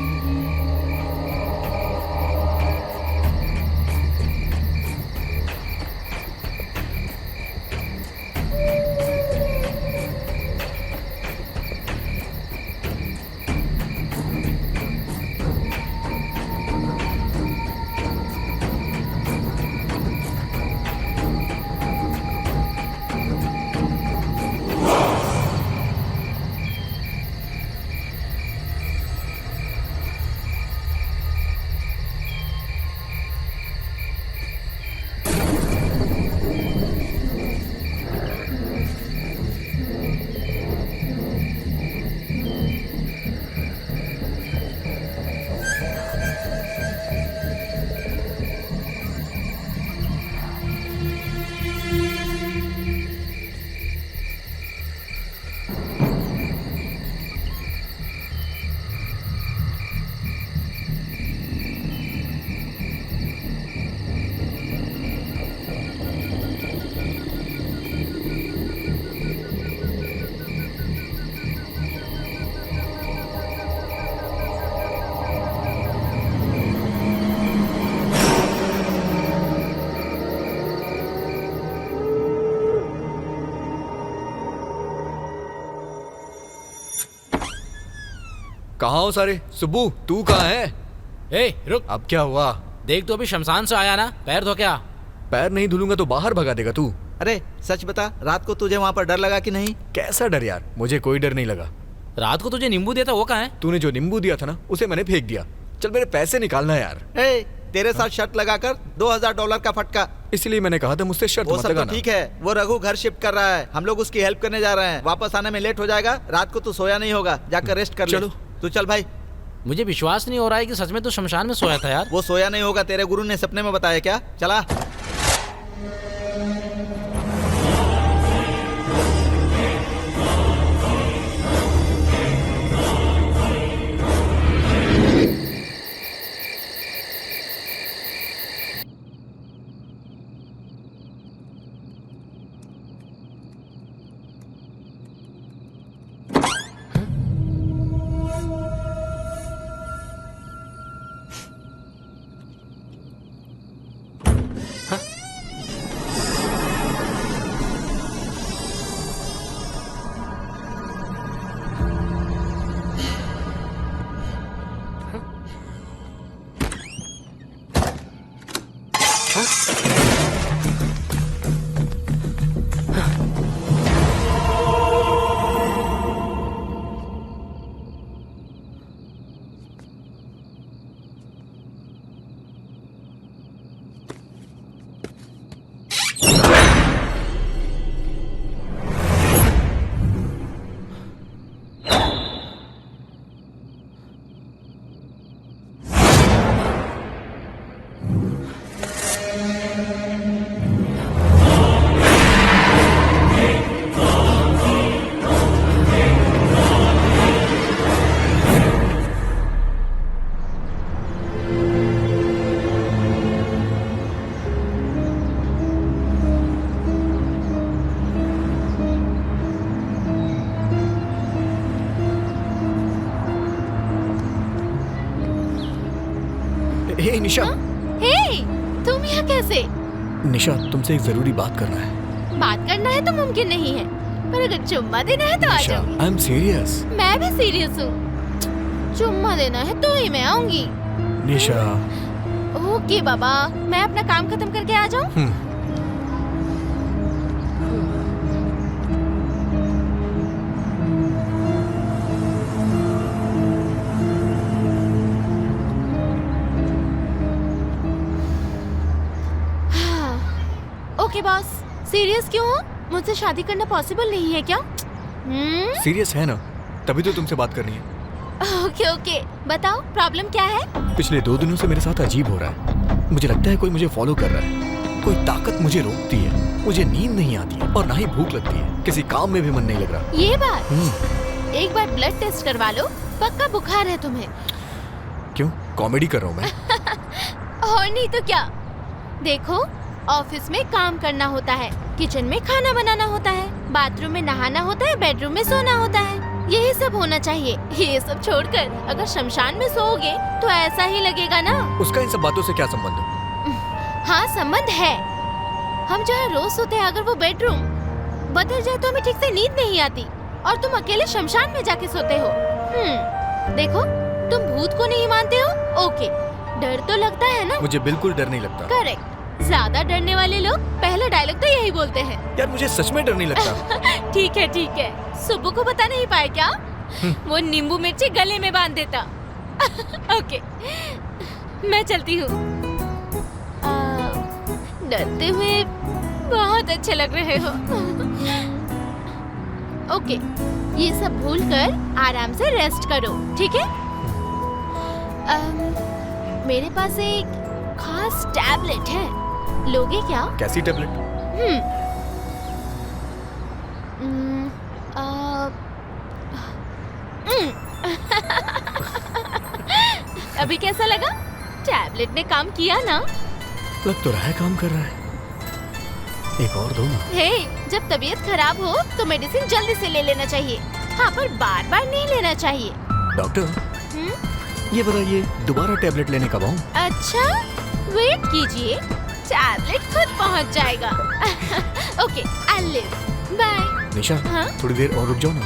कहाँ हो सारे? सुब्बू तू कहाँ है? ए रुक, अब क्या हुआ? देख तो अभी शमशान से आया ना, पैर धो क्या? पैर नहीं धुलूंगा तो बाहर भगा देगा तू। अरे सच बता, रात को तुझे वहाँ पर डर लगा कि नहीं? कैसा डर यार, मुझे कोई डर नहीं लगा। रात को तुझे नींबू दिया था वो कहाँ है? तूने जो नींबू दिया था ना उसे मैंने फेंक दिया। चल मेरे पैसे निकालना यार। ए, तेरे साथ शर्त लगाकर $2000 का फटका। इसलिए मैंने कहा था मुझसे शर्त वो मत सब तो लगाना। ठीक है, वो रघु घर शिफ्ट कर रहा है, हम लोग उसकी हेल्प करने जा रहे हैं। वापस आने में लेट हो जाएगा, रात को तू सोया नहीं होगा, जाकर रेस्ट कर ले। चलो। तू चल भाई। मुझे विश्वास नहीं हो रहा है कि सच में तो शमशान में सोया था यार। वो सोया नहीं होगा, तेरे गुरु ने सपने में बताया क्या? चला। हे निशा। हे, तुम यहाँ कैसे? निशा तुमसे एक जरूरी बात करना है। बात करना है तो मुमकिन नहीं है, पर अगर चुम्मा देना है तो आ निशा जाओ। I am serious. मैं भी सीरियस हूँ। चुम्मा देना है तो ही मैं आऊंगी। निशा। ओके बाबा, मैं अपना काम खत्म करके आ जाऊँ? ओके बॉस, सीरियस क्यों हो? मुझसे शादी करना पॉसिबल नहीं है क्या? सीरियस है ना, तभी तो तुमसे बात करनी है। ओके ओके, बताओ प्रॉब्लम क्या है? पिछले 2 दिनों से मेरे साथ अजीब हो रहा है। मुझे लगता है कोई मुझे फॉलो कर रहा है। कोई ताकत मुझे रोकती है। मुझे नींद नहीं आती है और ना ही भूख लगती है। किसी काम में भी मन नहीं लग रहा। ये बात, एक बार ब्लड टेस्ट करवा लो, पक्का बुखार है तुम्हें। क्यों, कॉमेडी कर रहा हूँ मैं? और नहीं तो क्या। देखो, ऑफिस में काम करना होता है, किचन में खाना बनाना होता है, बाथरूम में नहाना होता है, बेडरूम में सोना होता है। यही सब होना चाहिए। ये सब छोड़कर अगर शमशान में सोओगे तो ऐसा ही लगेगा ना। उसका इन सब बातों से क्या संबंध है? हाँ संबंध है। हम जहाँ रोज सोते हैं, अगर वो बेडरूम बदल जाए तो हमें ठीक से नींद नहीं आती, और तुम अकेले शमशान में जाके सोते हो। देखो, तुम भूत को नहीं मानते हो, ओके, डर तो लगता है ना? मुझे बिल्कुल डर नहीं लगता। करेक्ट। ज्यादा डरने वाले लोग पहला डायलॉग तो यही बोलते हैं। यार मुझे सच में डर नहीं लगता। ठीक है। सुब्बू को बता नहीं पाया क्या? वो नींबू मिर्ची गले में बांध देता। ओके, मैं चलती हूँ। डरते हुए बहुत अच्छे लग रहे हो। ओके, ये सब भूलकर आराम से रेस्ट करो, ठीक है? मेरे पास एक खास टैबलेट है, लोगे क्या? कैसी टैबलेट? अभी कैसा लगा? टैबलेट ने काम किया ना? लग तो रहा है काम कर रहा है। एक और दो ना। हे, जब तबीयत खराब हो तो मेडिसिन जल्दी से ले लेना चाहिए। हाँ, पर बार बार नहीं लेना चाहिए। डॉक्टर, ये बताइए दोबारा टैबलेट लेने कब आऊं? अच्छा, वेट कीजिए, टैबलेट खुद पहुंच जाएगा। Okay, I live. बाय। निशा, हाँ? थोड़ी देर और रुक जाओ ना।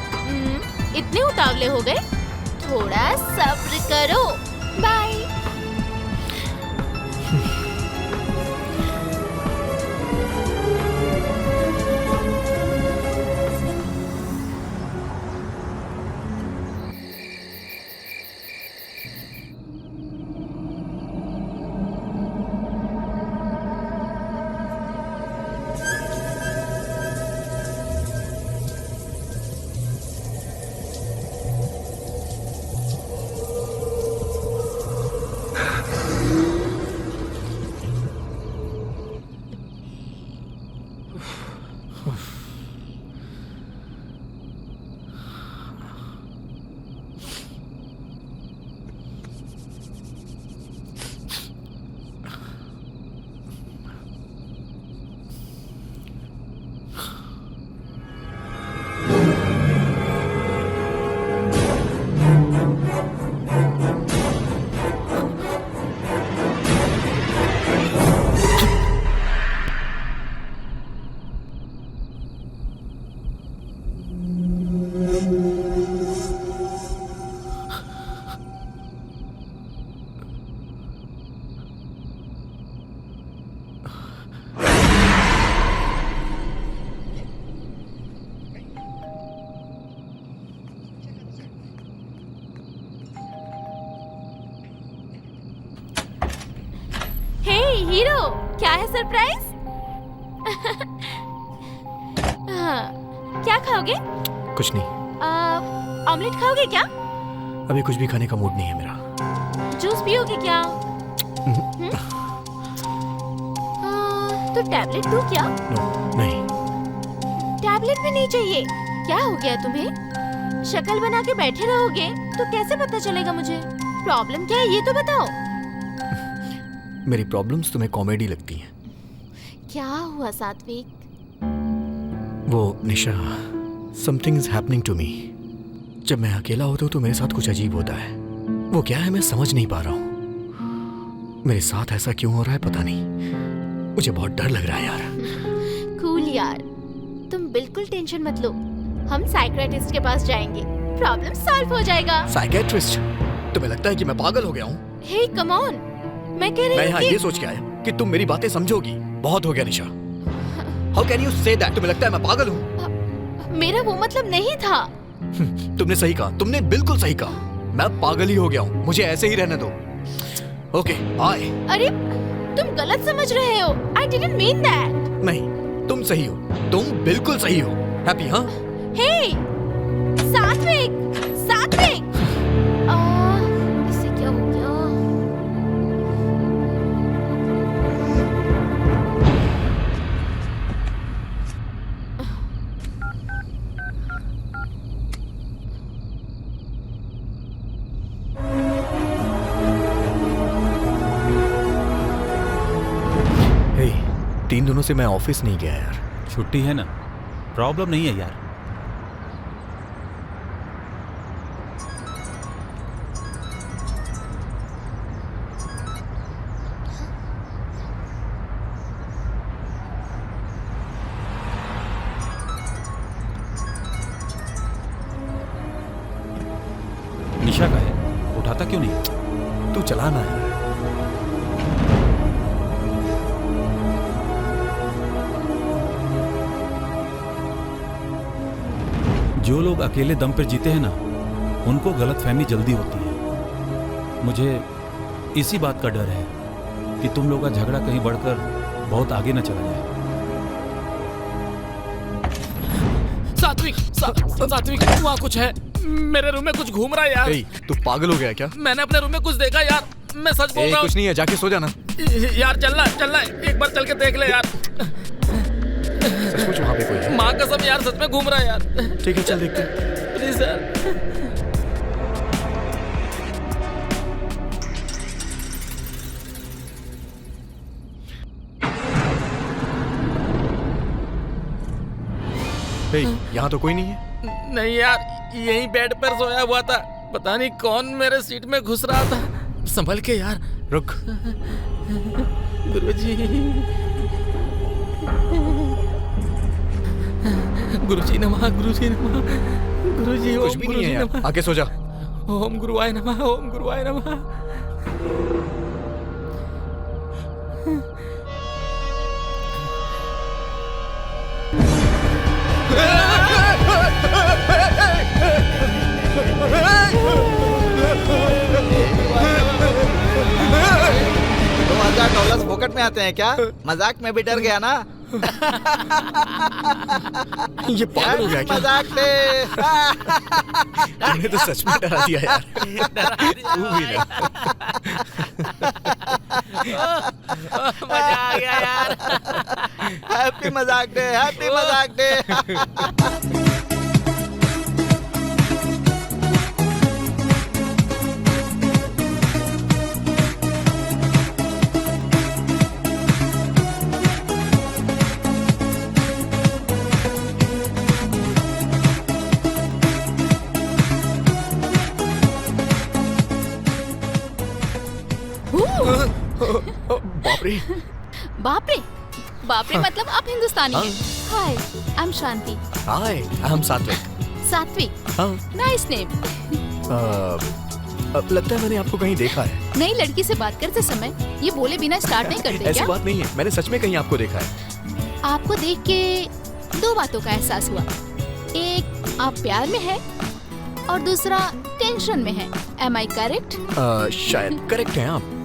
इतने उतावले हो गए? थोड़ा सब्र करो। बाय। हीरो, क्या है सरप्राइज? हाँ, क्या खाओगे? कुछ नहीं। ऑमलेट खाओगे क्या? अभी कुछ भी खाने का मूड नहीं है मेरा। जूस पियोगे क्या? तो टैबलेट दूं क्या? नहीं। टैबलेट भी नहीं चाहिए? क्या हो गया तुम्हें? शक्ल बना के बैठे रहोगे तो कैसे पता चलेगा मुझे? प्रॉब्लम क्या है ये तो बताओ। मेरी प्रॉब्लम्स तुम्हें कॉमेडी लगती हैं। क्या हुआ सात्विक? वो Nisha, something is happening to me. जब मैं अकेला होता हूँ तो मेरे साथ कुछ अजीब होता है। वो क्या है मैं समझ नहीं पा रहा हूँ। मेरे साथ ऐसा क्यों हो रहा है पता नहीं। मुझे बहुत डर लग रहा है यार। कूल यार, तुम बिल्कुल टेंशन मत लो। हम साइकियाट्रिस्ट के पास जाएंगे, प्रॉब्लम सॉल्व हो जाएगा। साइकियाट्रिस्ट? तुम्हें लगता है कि मैं पागल हो गया हूँ? हे कम ऑन, मैं कह रही हूँ मैं यहाँ ये सोच के आया कि तुम मेरी बातें समझोगी। बहुत हो गया Nisha. How can you say that? तुम्हें लगता है मैं पागल हूँ? मेरा वो मतलब नहीं था। तुमने सही कहा, तुमने बिल्कुल सही कहा। मैं पागल ही हो गया हूँ। मुझे ऐसे ही रहने दो। Okay bye. अरे तुम गलत समझ रहे हो। I didn't mean that। नहीं, तुम सही हो। तुम बिल्कुल सही हो। हैप्पी? हाँ। हे सात्विक, सात्विक। इससे क्या हो गया? हे, 3 दिनों से मैं ऑफिस नहीं गया यार। छुट्टी है ना, प्रॉब्लम नहीं है यार। निशा का है, उठाता क्यों नहीं? तू चला ना यार। जो लोग अकेले दम पर जीते हैं ना, उनको गलतफहमी जल्दी होती है। मुझे इसी बात का डर है कि तुम लोग का झगड़ा कहीं बढ़कर बहुत आगे न चला जाए। सात्विक, सात्विक, वहाँ कुछ है। मेरे रूम में कुछ घूम रहा है यार। तू पागल हो गया क्या? मैंने अपने रूम में कुछ देखा यार, मैं सच बोल रहा हूँ। कुछ नहीं है, जाके सो जाना। यार चलना चलना, एक बार चल के देख ले यार। सचमुच वहाँ पे कोई है? माँ कसम यार, सच में घूम रहा है यार। ठीक है चल देखते हैं। प्लीज यार। यहाँ तो कोई नहीं है। नहीं यार, यहीं बेड पर सोया हुआ था। पता नहीं कौन मेरे सीट में घुस रहा था। संभल के यार। रुक। गुरुजी, गुरुजी नमः, गुरुजी नमः, गुरुजी कुछ भी नहीं है यार, आके सो जा। ओम गुरुवाय नमः, ओम गुरुवाय नमः। $2000 फोकट में आते हैं क्या? मजाक में भी डर गया ना? ये पागल हो गया क्या? मजाक थे। तूने तो सच में डरा दिया यार। तू भी ना। मजा आ गया यार। हैप्पी मजाक डे, हैप्पी मजाक डे। बाप रे। बाप रे, बाप रे मतलब आप हिंदुस्तानी हैं। हाय, I am Shanti. Hi, I am सात्विक। सात्विक, हाँ। Nice name. लगता है मैंने आपको कहीं देखा है। नई लड़की से बात करते समय ये बोले बिना स्टार्ट नहीं करते ऐसी क्या? बात नहीं है, मैंने सच में कहीं आपको देखा है। आपको देख के 2 बातों का एहसास हुआ। एक, आप प्यार में है और दूसरा टेंशन में है। Am I correct? शायद करेक्ट हैं आप।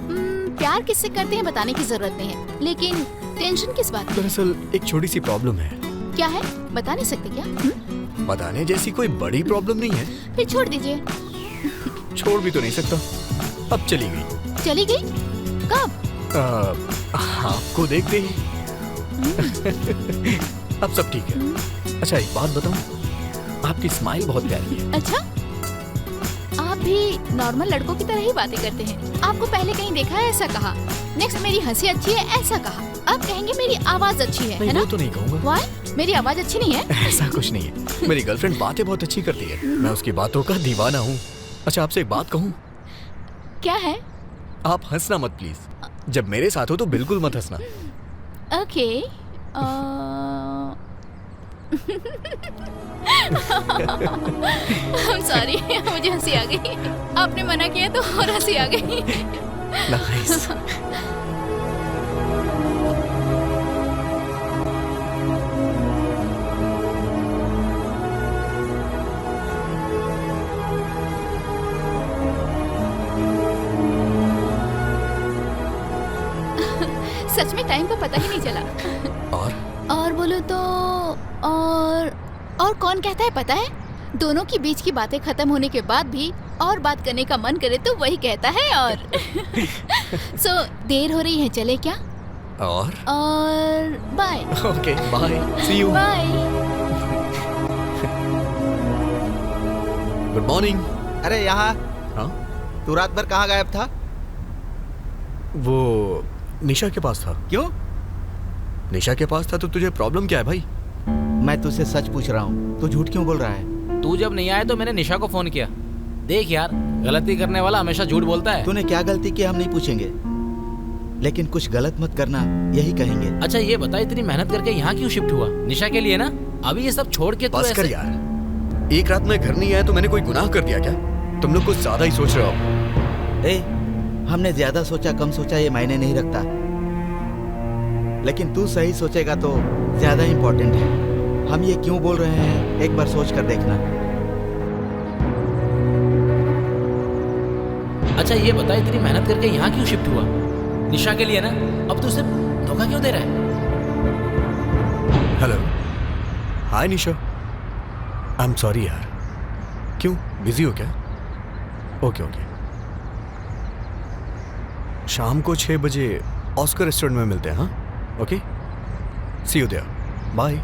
प्यार किससे करते हैं बताने की जरूरत नहीं है, लेकिन टेंशन किस बात की? दरअसल एक छोटी सी प्रॉब्लम है। क्या है, बता नहीं सकते क्या? बताने जैसी कोई बड़ी प्रॉब्लम नहीं है। फिर छोड़ दीजिए। छोड़ भी तो नहीं सकता। अब चली गई। चली गई? कब? आपको देखते ही। अब सब ठीक है। अच्छा एक बात बताऊं, आपकी स्माइल बहुत प्यारी है। अच्छा, आप भी नॉर्मल लड़कों की तरह ही बातें करते हैं। आपको पहले कहीं देखा है ऐसा कहा। नेक्स्ट मेरी हंसी अच्छी है ऐसा कहा। अब कहेंगे मेरी आवाज अच्छी है ना? वो तो नहीं कहूँगा। Why? मेरी आवाज अच्छी नहीं है? ऐसा कुछ नहीं है। मेरी गर्लफ्रेंड बातें बहुत अच्छी करती है। मैं उसकी बातों का दीवाना हूँ। अच्छा आपसे एक बात कहूँ? क्या है? आप हंसना मत प्लीज। जब मेरे साथ हो तो बिल्कुल मत हंसना। ओके। सॉरी, मुझे हंसी आ गई। आपने मना किया तो और हंसी आ गई। नाइस। सच में टाइम का पता ही नहीं चला। और बोलो तो और कौन कहता है पता है? दोनों के बीच की बातें खत्म होने के बाद भी और बात करने का मन करे तो वही कहता है। और सो देर हो रही है, चले क्या? और bye. Okay bye, see you. Bye. Good morning. अरे यहाँ, हाँ? तू रात भर कहाँ गायब था? वो निशा के पास था। क्यों? निशा के पास था तो तुझे प्रॉब्लम क्या है भाई? मैं तुझसे सच पूछ रहा हूँ, तू झूठ क्यों बोल रहा है? तू जब नहीं आया तो मैंने निशा को फोन किया। देख यार, गलती करने वाला हमेशा झूठ बोलता है। तूने क्या गलती की हम नहीं पूछेंगे, लेकिन कुछ गलत मत करना यही कहेंगे। अच्छा ये बता, इतनी मेहनत करके यहाँ क्यों शिफ्ट हुआ? निशा के लिए ना? अभी ये सब छोड़ के तू बस कर ऐसे... यार, एक रात में घर नहीं आया तो मैंने कोई गुनाह कर दिया क्या? तुम लोग कुछ ज्यादा ही सोच रहे हो। हमने ज्यादा सोचा कम सोचा ये मायने नहीं रखता, लेकिन तू सही सोचेगा तो ज्यादा इम्पोर्टेंट है। हम ये क्यों बोल रहे हैं एक बार सोच कर देखना। अच्छा ये बता, इतनी मेहनत करके यहाँ क्यों शिफ्ट हुआ? निशा के लिए ना? अब तू उसे धोखा क्यों दे रहा है? Hello, hi Nisha. I am sorry यार। क्यों, बिजी हो क्या? ओके ओके, शाम को 6 बजे ऑस्कर रेस्टोरेंट में मिलते हैं। हाँ okay, see you there, bye.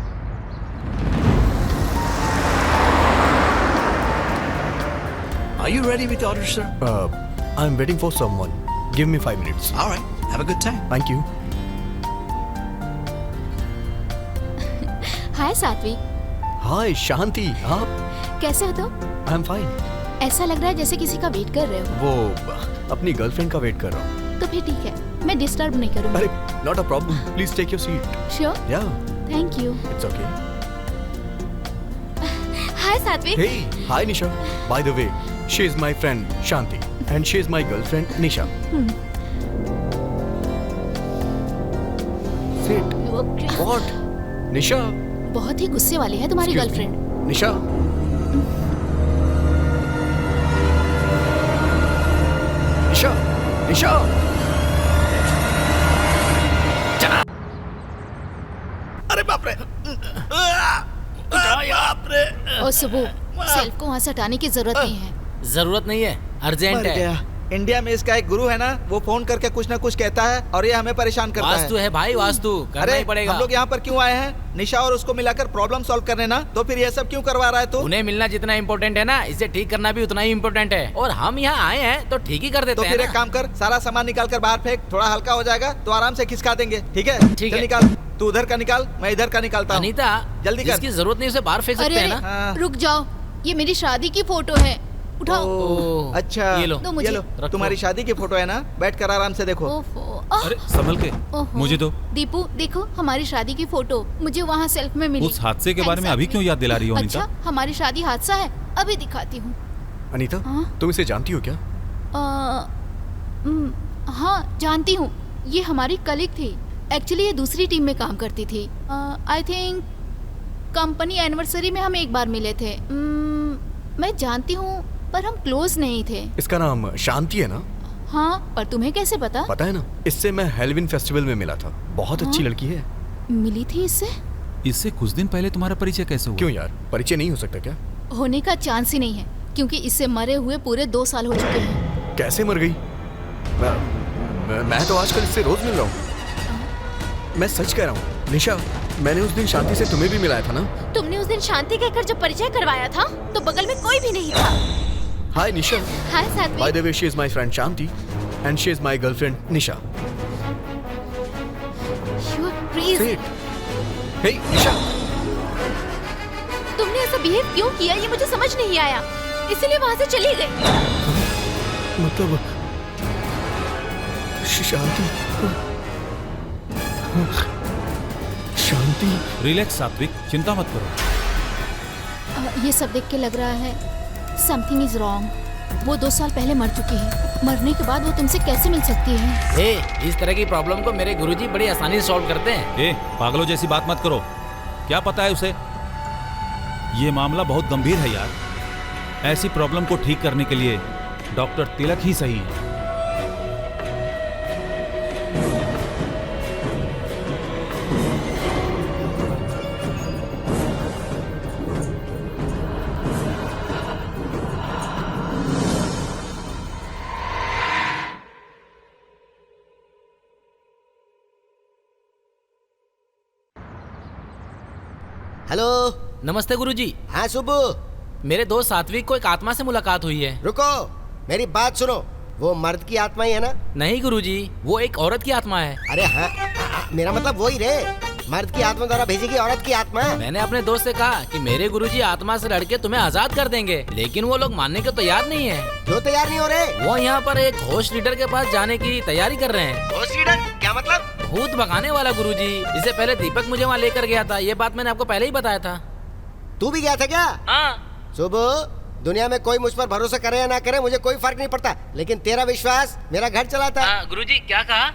Are you ready with the order, sir? I'm waiting for someone. Give me 5 minutes. All right. Have a good time. Thank you. हाय सात्विक। हाय शांति, आप कैसे हो? तो I'm fine. ऐसा लग रहा है जैसे किसी का वेट कर रहे हो। वो अपनी गर्लफ्रेंड का वेट कर रहा हूँ। तो फिर ठीक है, मैं डिस्टर्ब नहीं करूँगी। अरे not a problem. Please take your seat. Sure? Yeah. Thank you. It's okay. हाय सात्विक। Hey, hi Nisha. By the way, she is my friend Shanti and she is my girlfriend Nisha. Sit. What? निशा. बहुत ही गुस्से वाली है तुम्हारी Excuse me. Girlfriend. निशा. निशा. निशा. अरे बाप रे. बाप रे. ओ सुबह, सेल्फ को वहाँ से हटाने की जरूरत नहीं है. जरूरत नहीं है, अर्जेंट मर है. गया। इंडिया में इसका एक गुरु है ना, वो फोन करके कुछ ना कुछ कहता है और ये हमें परेशान करता वास्तु है भाई, वास्तु करना अरे ही पड़ेगा. हम लोग यहाँ पर क्यों आए हैं? निशा और उसको मिलाकर प्रॉब्लम सॉल्व करने ना, तो फिर ये सब क्यों करवा रहा है तू? उन्हें मिलना जितना इम्पोर्टेंट है ना, इसे ठीक करना भी उतना ही इम्पोर्टेंट है. और हम यहाँ आए हैं तो ठीक ही कर देते तो हैं फिर ना. एक काम कर, सारा सामान निकाल कर बाहर फेंक, थोड़ा हल्का हो जाएगा तो आराम से खिसका देंगे. ठीक है? ठीक चल है. निकाल. तू उधर का निकाल, मैं इधर का निकालता हूँ. अनीता, जल्दी कर. जिसकी जरूरत नहीं उसे बाहर फेंक सकते हैं ना. हाँ। रुक जाओ, ये मेरी शादी की फोटो है. उठाओ. ओह, अच्छा ये लो. दो मुझे. ये लो. रखो. तुम्हारी शादी की फोटो है ना, बैठ कर आराम से देखो. ओफो. अरे संभल के, ओहो। मुझे दो. दीपू देखो, हमारी शादी की फोटो मुझे वहाँ सेल्फ में मिली. उस हादसे के बारे में Thanks, अभी क्यों याद दिला रही हो अनीता? अच्छा, हमारी शादी हादसा है, अभी दिखाती हूँ. अनीता, हाँ? तुम इसे जानती हो क्या? हाँ जानती हूँ, ये हमारी कलीग थी. एक्चुअली ये दूसरी टीम में काम करती थी. आई थिंक कंपनी एनिवर्सरी में हम एक बार मिले थे. मैं जानती हूँ पर हम क्लोज नहीं थे. इसका नाम शांति है ना? हाँ, पर तुम्हें कैसे पता? पता है ना, इससे मैं हेलोवीन फेस्टिवल में मिला था. बहुत अच्छी हाँ? लड़की है. मिली थी इससे? इससे कुछ दिन पहले तुम्हारा परिचय कैसे हुआ? क्यों यार, परिचय नहीं हो सकता क्या? होने का चांस ही नहीं है, क्योंकि इससे मरे हुए पूरे 2 साल हो चुके हैं. कैसे मर गई? मैं तो आजकल इससे रोज मिल रहा हूँ. मैं सच कह रहा हूँ निशा, मैंने उस दिन शांति से तुम्हें भी मिलाया था ना? तुमने उस दिन शांति कहकर जब परिचय करवाया था तो बगल में कोई भी नहीं था. हाय निशा. हाय सात्विक. By the way, she is my friend Shanti and she is my girlfriend Nisha. You are crazy. हे निशा. तुमने ऐसा बिहेव क्यों किया, ये मुझे समझ नहीं आया, इसीलिए वहाँ से चली गई. मतलब शांति. शांति. रिलैक्स सात्विक, चिंता मत करो. ये सब देख के लग रहा है समथिंग इज रॉन्ग. वो 2 साल पहले मर चुकी है. मरने के बाद वो तुमसे कैसे मिल सकती है? इस तरह की प्रॉब्लम को मेरे गुरुजी बड़ी आसानी से सॉल्व करते हैं. पागलों जैसी बात मत करो. क्या पता है उसे? ये मामला बहुत गंभीर है यार. ऐसी प्रॉब्लम को ठीक करने के लिए डॉक्टर तिलक ही सही है. हेलो. नमस्ते गुरुजी. हाँ सुब्बू. मेरे दोस्त सात्विक को एक आत्मा से मुलाकात हुई है. रुको, मेरी बात सुनो. वो मर्द की आत्मा ही है ना? नहीं गुरुजी, वो एक औरत की आत्मा है. अरे हाँ, मेरा मतलब वही रे. मर्द की आत्मा द्वारा भेजी गई औरत की आत्मा. मैंने अपने दोस्त से कहा कि मेरे गुरुजी आत्मा से लड़के तुम्हें आजाद कर देंगे, लेकिन वो लोग मानने को तैयार नहीं है. क्यों तैयार नहीं हो रहे? वो यहाँ पर एक होस्ट लीडर के पास जाने की तैयारी कर रहे हैं. Host leader? क्या मतलब? भूत भगाने वाला गुरुजी. इससे पहले दीपक मुझे वहाँ लेकर गया था. ये बात मैंने आपको पहले ही बताया था. तू भी गया था क्या? हाँ. सुबह, दुनिया में कोई मुझ पर भरोसा करे या ना करे मुझे कोई फर्क नहीं पड़ता, लेकिन तेरा विश्वास मेरा घर चलाता है. गुरुजी क्या कहा?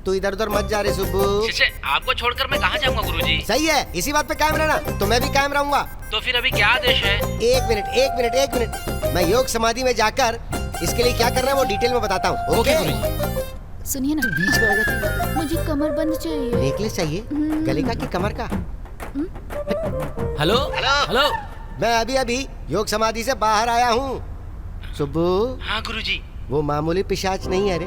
तू इधर उधर मत जा रे सुब्बू. आपको छोड़कर मैं कहाँ जाऊँगा गुरुजी? सही है, इसी बात पे कायम रहना, तो मैं भी कायम रहूंगा. तो फिर अभी क्या आदेश है? एक मिनट. मैं योग समाधि में जाकर इसके लिए क्या करना है वो डिटेल में बताता हूँ. ओके? सुनिए ना, बीच में आ जाती है. मुझे कमर बंद चाहिए. नेकलेस चाहिए? गले का कि कमर का? हेलो. हेलो. मैं अभी योग समाधि से बाहर आया हूँ. सुब्बू. हाँ गुरुजी. वो मामूली पिशाच नहीं है रे.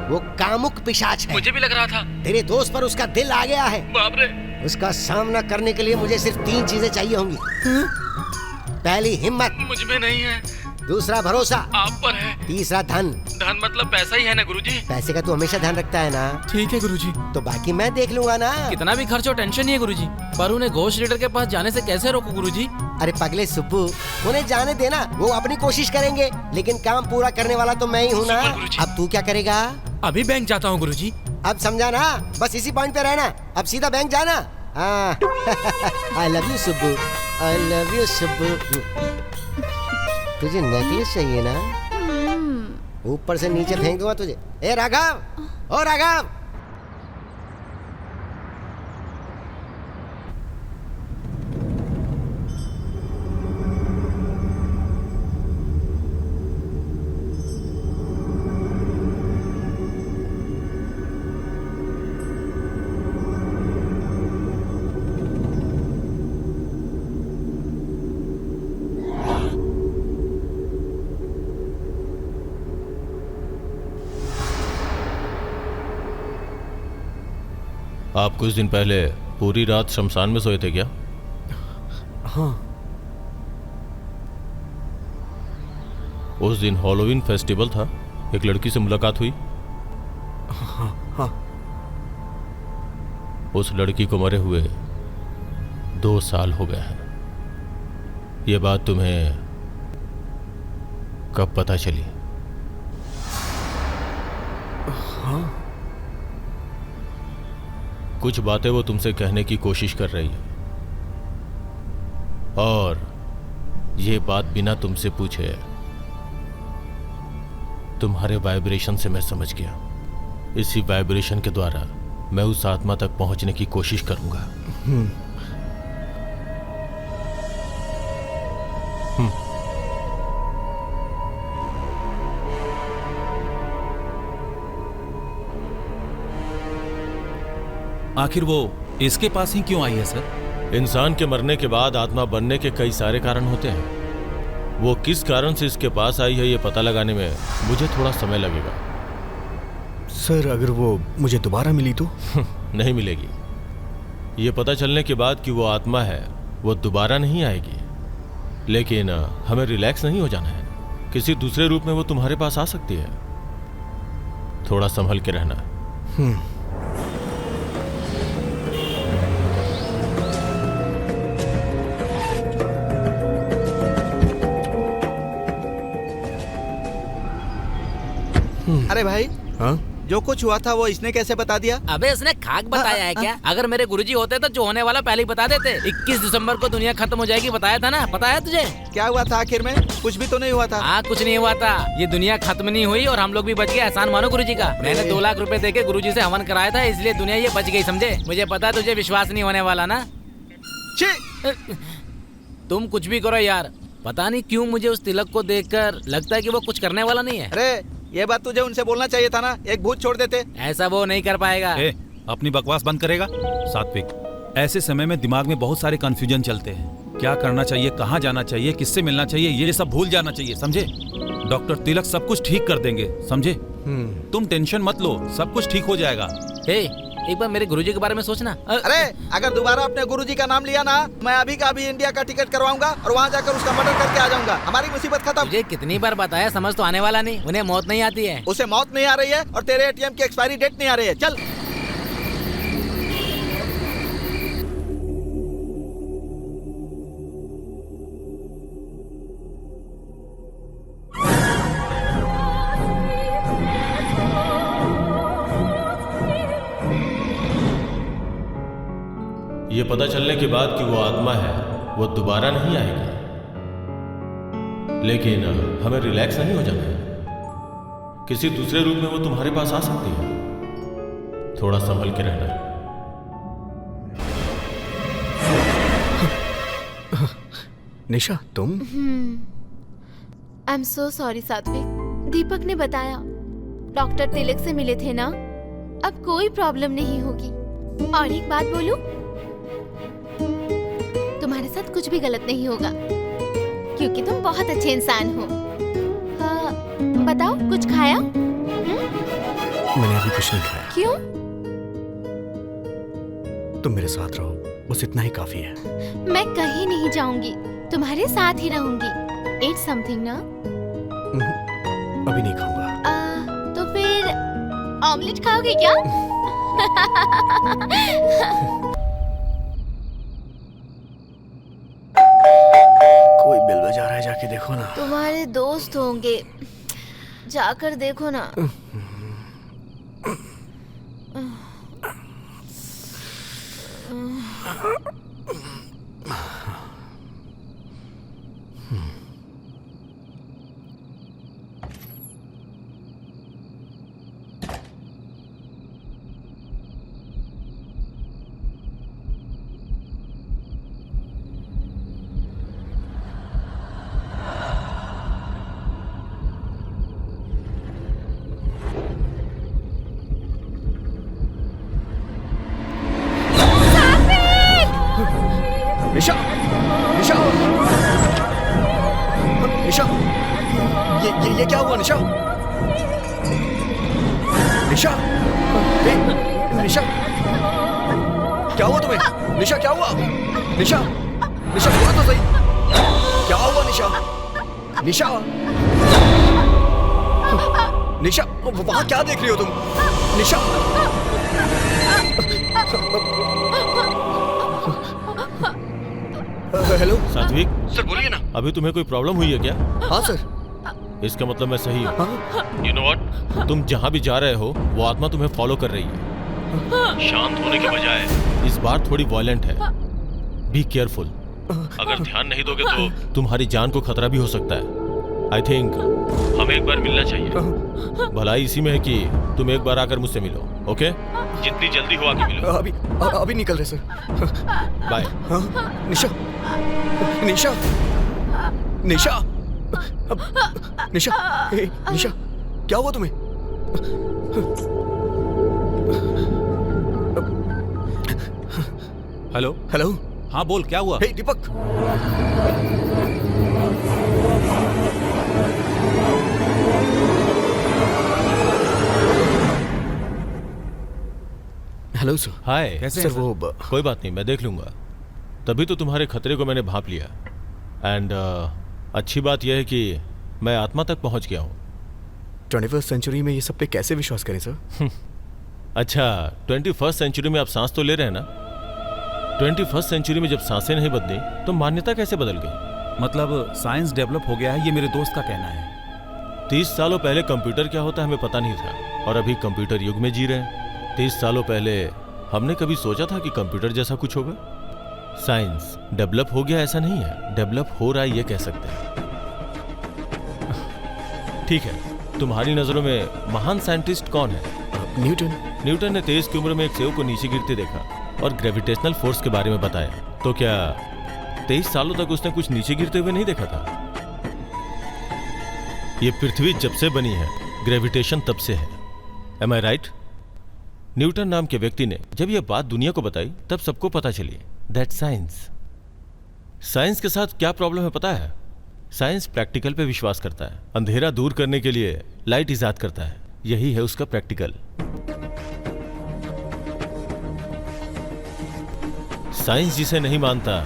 वो कामुक पिशाच है. मुझे भी लग रहा था. तेरे दोस्त पर उसका दिल आ गया है. बाप रे. उसका सामना करने के लिए मुझे सिर्फ 3 चीजें चाहिए होंगी. पहली हिम्मत. मुझ में नहीं है. दूसरा भरोसा. आप पर है. तीसरा धन. धन मतलब पैसा ही है ना गुरुजी? पैसे का तू हमेशा ध्यान रखता है ना? ठीक है गुरुजी. तो बाकी मैं देख लूंगा ना. कितना भी खर्च हो टेंशन नहीं है गुरुजी, पर उन्हें घोष लीडर के पास जाने से कैसे रोकूं गुरुजी? अरे पगले सुब्बू, उन्हें जाने देना, वो अपनी कोशिश करेंगे, लेकिन काम पूरा करने वाला तो मैं ही हूँ ना. अब तू क्या करेगा? अभी बैंक जाता हूँ गुरुजी. अब समझा ना, बस इसी पॉइंट पे रहना. अब सीधा बैंक जाना. I love you Subbu. I love you Subbu. तुझे नेकलेस चाहिए ना? ऊपर से नीचे फेंक दूंगा तुझे। ए राघव, ओ राघव। आप कुछ दिन पहले पूरी रात शमशान में सोए थे क्या? हाँ। उस दिन हॉलोवीन फेस्टिवल था, एक लड़की से मुलाकात हुई। हाँ हाँ। उस लड़की को मरे हुए 2 साल हो गए हैं। ये बात तुम्हें कब पता चली? हाँ। कुछ बातें वो तुमसे कहने की कोशिश कर रही है, और ये बात बिना तुमसे पूछे तुम्हारे वाइब्रेशन से मैं समझ गया। इसी वाइब्रेशन के द्वारा मैं उस आत्मा तक पहुंचने की कोशिश करूंगा। आखिर वो इसके पास ही क्यों आई है सर? इंसान के मरने के बाद आत्मा बनने के कई सारे कारण होते हैं। वो किस कारण से इसके पास आई है ये पता लगाने में मुझे थोड़ा समय लगेगा। सर, अगर वो मुझे दोबारा मिली तो? नहीं मिलेगी। ये पता चलने के बाद कि वो आत्मा है, वो दोबारा नहीं आएगी। लेकिन हमें रिलैक्स नहीं हो जाना है। किसी दूसरे रूप में वो तुम्हारे पास आ सकती है। थोड़ा संभल के रहना। अरे भाई, हाँ? जो कुछ हुआ था वो इसने कैसे बता दिया? अबे इसने खाक बताया है क्या? अगर मेरे गुरुजी होते तो जो होने वाला पहले ही बता देते। 21 दिसंबर को दुनिया खत्म हो जाएगी, बताया था ना? पता है तुझे? क्या हुआ था आखिर में? कुछ भी तो नहीं हुआ था। हाँ, कुछ नहीं हुआ था। ये दुनिया खत्म नहीं हुई और हम लोग भी बच गए। एहसान मानो गुरुजी का। मैंने 2 लाख रुपए देके गुरुजी से हवन कराया था, इसलिए दुनिया ये बच गई, समझे? मुझे पता है तुझे विश्वास नहीं होने वाला ना। तुम कुछ भी करो यार, पता नहीं क्यों मुझे उस तिलक को देखकर लगता है कि वो कुछ करने वाला नहीं है। अरे ये बात तुझे उनसे बोलना चाहिए था ना, एक भूत छोड़ देते। ऐसा वो नहीं कर पाएगा। अपनी बकवास बंद करेगा? सात्विक, ऐसे समय में दिमाग में बहुत सारे कंफ्यूजन चलते हैं। क्या करना चाहिए, कहाँ जाना चाहिए, किससे मिलना चाहिए, ये सब भूल जाना चाहिए, समझे? डॉक्टर तिलक सब कुछ ठीक कर देंगे, समझे? तुम टेंशन मत लो, सब कुछ ठीक हो जाएगा। एक बार मेरे गुरुजी के बारे में सोचना। अरे अगर दोबारा अपने गुरुजी का नाम लिया ना, मैं अभी का अभी इंडिया का टिकट करवाऊंगा और वहाँ जाकर उसका मर्डर करके आ जाऊंगा। हमारी मुसीबत खत्म। तुझे कितनी बार बताया, समझ तो आने वाला नहीं। उन्हें मौत नहीं आती है। उसे मौत नहीं आ रही है और तेरे एटीएम की एक्सपायरी डेट नहीं आ रही है। चल। ये पता चलने के बाद कि वो आत्मा है, वो दोबारा नहीं आएगी। लेकिन हमें रिलैक्स नहीं हो जाना है। किसी दूसरे रूप में वो तुम्हारे पास आ सकती है। थोड़ा संभल के रहना। निशा, तुम? आई एम सो सॉरी सात्विक। दीपक ने बताया, डॉक्टर तिलक से मिले थे ना, अब कोई प्रॉब्लम नहीं होगी। और एक बात बोलूं, तुम्हारे साथ कुछ भी गलत नहीं होगा, क्योंकि तुम बहुत अच्छे इंसान हो। बताओ, कुछ खाया? मैंने अभी कुछ नहीं खाया। क्यों? तुम मेरे साथ रहो, बस इतना ही काफी है। मैं कहीं नहीं जाऊंगी, तुम्हारे साथ ही रहूंगी। Eat something ना? अभी नहीं खाऊंगा। तो फिर ऑमलेट खाओगे क्या? कोई बेल बजा रहा है, जाके देखो ना। तुम्हारे दोस्त होंगे, जाकर देखो ना। निशा, निशा, क्या हुआ तुम्हें? निशा क्या हुआ? निशा, निशा बोलो तो सही, क्या हुआ निशा? निशा, निशा, वहां क्या देख रही हो तुम? निशा, हेलो सात्विक, सर बोलिए ना। अभी तुम्हें कोई प्रॉब्लम हुई है क्या? हाँ सर। इसका मतलब मैं सही हूँ। हाँ? You know what? तुम जहाँ भी जा रहे हो वो आत्मा तुम्हें फॉलो कर रही है। शांत होने के बजाय इस बार थोड़ी वायलेंट है। Be careful. अगर ध्यान नहीं दोगे तो तुम्हारी जान को खतरा भी हो सकता है। आई थिंक हमें एक बार मिलना चाहिए। भलाई इसी में है कि तुम एक बार आकर मुझसे मिलो, ओके? जितनी जल्दी हो आके मिलो। अभी निकल रहे सर। बाय। निशा, निशा, निशा, निशा, निशा, क्या हुआ तुम्हें? हेलो हेलो, हाँ बोल, क्या हुआ? हे दीपक, हेलो सर। हाय। कैसे सर हैं वो कोई बात नहीं, मैं देख लूंगा। तभी तो तुम्हारे खतरे को मैंने भांप लिया। एंड अच्छी बात यह है कि मैं आत्मा तक पहुंच गया हूँ। 21st सेंचुरी में ये सब पे कैसे विश्वास करें सर? अच्छा, 21st सेंचुरी में आप सांस तो ले रहे हैं ना? 21st सेंचुरी में जब सांसें नहीं बदली तो मान्यता कैसे बदल गई? मतलब साइंस डेवलप हो गया है, ये मेरे दोस्त का कहना है। 30 सालों पहले कंप्यूटर क्या होता हमें पता नहीं था, और अभी कंप्यूटर युग में जी रहे हैं। 30 सालों पहले हमने कभी सोचा था कि कंप्यूटर जैसा कुछ होगा? साइंस डेवलप हो गया ऐसा नहीं है, डेवलप हो रहा है ये कह सकते हैं। ठीक है, तुम्हारी नजरों में महान साइंटिस्ट कौन है? न्यूटन। न्यूटन ने 23 की उम्र में एक सेव को नीचे गिरते देखा और ग्रेविटेशनल फोर्स के बारे में बताया। तो क्या 23 सालों तक उसने कुछ नीचे गिरते हुए नहीं देखा था? ये पृथ्वी जब से बनी है, ग्रेविटेशन तब से है। Am I right? न्यूटन नाम के व्यक्ति ने जब यह बात दुनिया को बताई तब सबको पता चली दैट साइंस। साइंस के साथ क्या प्रॉब्लम है पता है? साइंस प्रैक्टिकल पे विश्वास करता है। अंधेरा दूर करने के लिए लाइट इजाद करता है, यही है उसका प्रैक्टिकल। साइंस जिसे नहीं मानता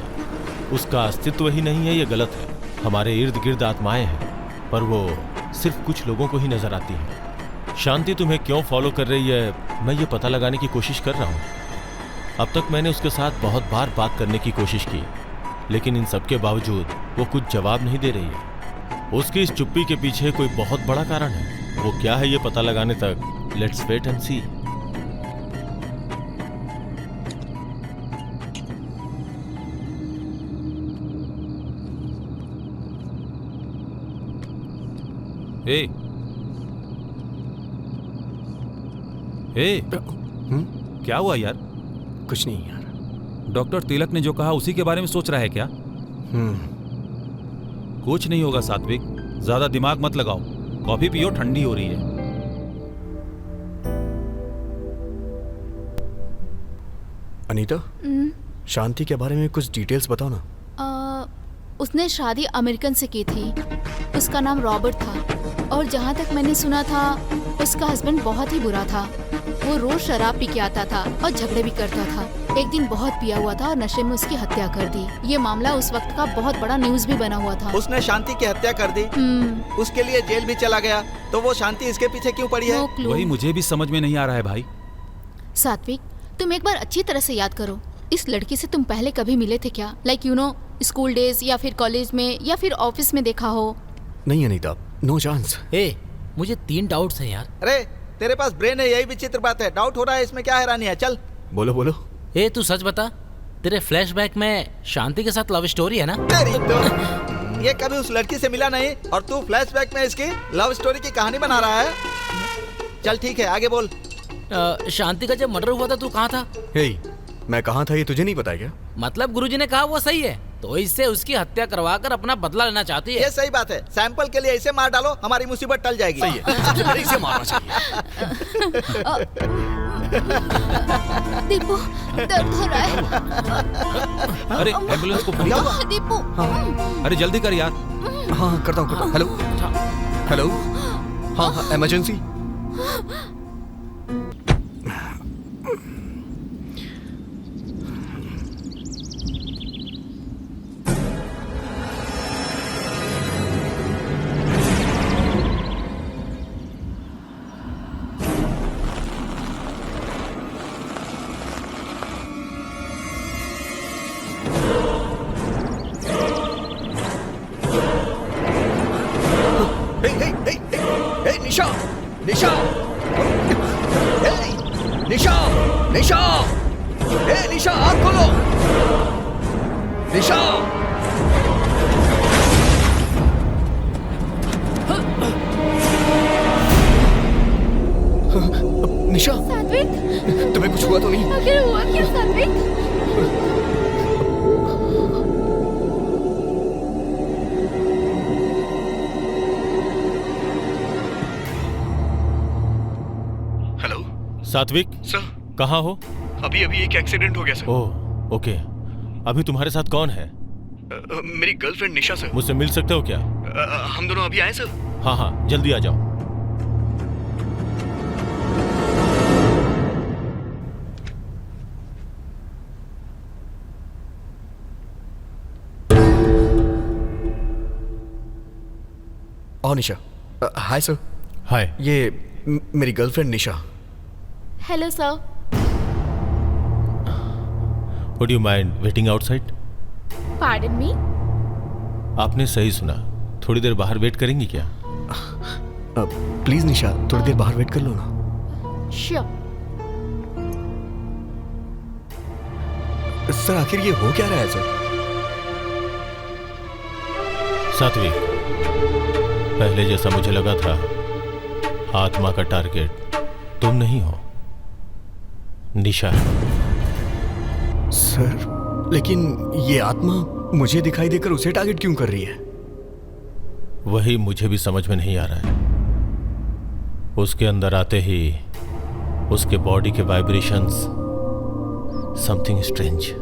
उसका अस्तित्व ही नहीं है, यह गलत है। हमारे इर्द गिर्द आत्माएं हैं, पर वो सिर्फ कुछ लोगों को ही नजर आती हैं। शांति तुम्हें क्यों फॉलो कर रही है, मैं ये पता लगाने की कोशिश कर रहा हूँ। अब तक मैंने उसके साथ बहुत बार बात करने की कोशिश की, लेकिन इन सब के बावजूद वो कुछ जवाब नहीं दे रही है। उसकी इस चुप्पी के पीछे कोई बहुत बड़ा कारण है। वो क्या है ये पता लगाने तक लेट्स वेट एंड सी। क्या हुआ यार? कुछ नहीं यार। डॉक्टर तिलक ने जो कहा उसी के बारे में सोच रहा है क्या? कुछ नहीं होगा सात्विक, ज्यादा दिमाग मत लगाओ। कॉफी पियो, ठंडी हो रही है। अनीता, शांति के बारे में कुछ डिटेल्स बताओ ना। उसने शादी अमेरिकन से की थी। उसका नाम रॉबर्ट था, और जहाँ तक मैंने सुना था उसका हस्बैंड बहुत ही बुरा था। वो रोज शराब पी के आता था और झगड़े भी करता था। एक दिन बहुत पिया हुआ था और नशे में उसकी हत्या कर दी। ये मामला उस वक्त का बहुत बड़ा न्यूज भी बना हुआ था। उसने शांति की हत्या कर दी, उसके लिए जेल भी चला गया, तो वो शांति इसके पीछे क्यों पड़ी है? वही मुझे भी समझ में नहीं आ रहा है भाई। सात्विक, तुम एक बार अच्छी तरह से याद करो, इस लड़की से तुम पहले कभी मिले थे क्या? Like you know, school days या फिर कॉलेज में या फिर ऑफिस में देखा हो? नहीं अनीता, नो चांस। मुझे 3 डाउट्स हैं यार। अरे तेरे पास ब्रेन है, यही विचित्र बात है। डाउट हो रहा है, इसमें क्या हैरानी है? चल बोलो बोलो। तू सच बता, तेरे फ्लैशबैक में शांति के साथ लव स्टोरी है ना? तेरी तो ये कभी उस लड़की से मिला नहीं और तू फ्लैशबैक में इसकी लव स्टोरी की कहानी बना रहा है। चल ठीक है, आगे बोल। शांति का जब मर्डर हुआ था तू कहाँ था? मैं कहाँ था ये तुझे नहीं पता क्या? मतलब गुरुजी ने कहा वो सही है, तो इससे उसकी हत्या करवाकर अपना बदला लेना चाहती है। ये सही बात है। सैंपल के लिए इसे मार डालो, हमारी मुसीबत टल जाएगी। सही है, इसे मारना चाहिए। दीपू, दर्द हो रहा है। अरे एम्बुलेंस को फोन कर। दीपू, अरे जल्दी कर यार। हाँ करता हूँ। हेलो हेलो, हाँ इमरजेंसी। निशा, निशा, ए निशा, आँख खोलो। निशा, निशा, सात्विक, तुम्हें कुछ हुआ तो नहीं? आखिर हुआ क्या सात्विक? हेलो सात्विक, सर, कहाँ हो? अभी अभी एक एक्सीडेंट हो गया सर। ओह, ओके। अभी तुम्हारे साथ कौन है? मेरी गर्लफ्रेंड निशा सर। मुझसे मिल सकते हो क्या? हम दोनों अभी आए सर। हाँ हाँ, जल्दी आ जाओ। और निशा, हाय सर। हाय। ये मेरी girlfriend Nisha. Hello sir. Would you mind waiting outside? Pardon me? आपने सही सुना, थोड़ी देर बाहर वेट करेंगी क्या? प्लीज निशा, थोड़ी देर बाहर वेट कर लो ना। श्योर। सर आखिर ये हो क्या रहा है सर? सात्विक, पहले जैसा मुझे लगा था, आत्मा का टारगेट तुम नहीं हो, निशा है। सर, लेकिन ये आत्मा मुझे दिखाई देकर उसे टारगेट क्यों कर रही है? वही मुझे भी समझ में नहीं आ रहा है। उसके अंदर आते ही उसके बॉडी के वाइब्रेशंस, समथिंग स्ट्रेंज।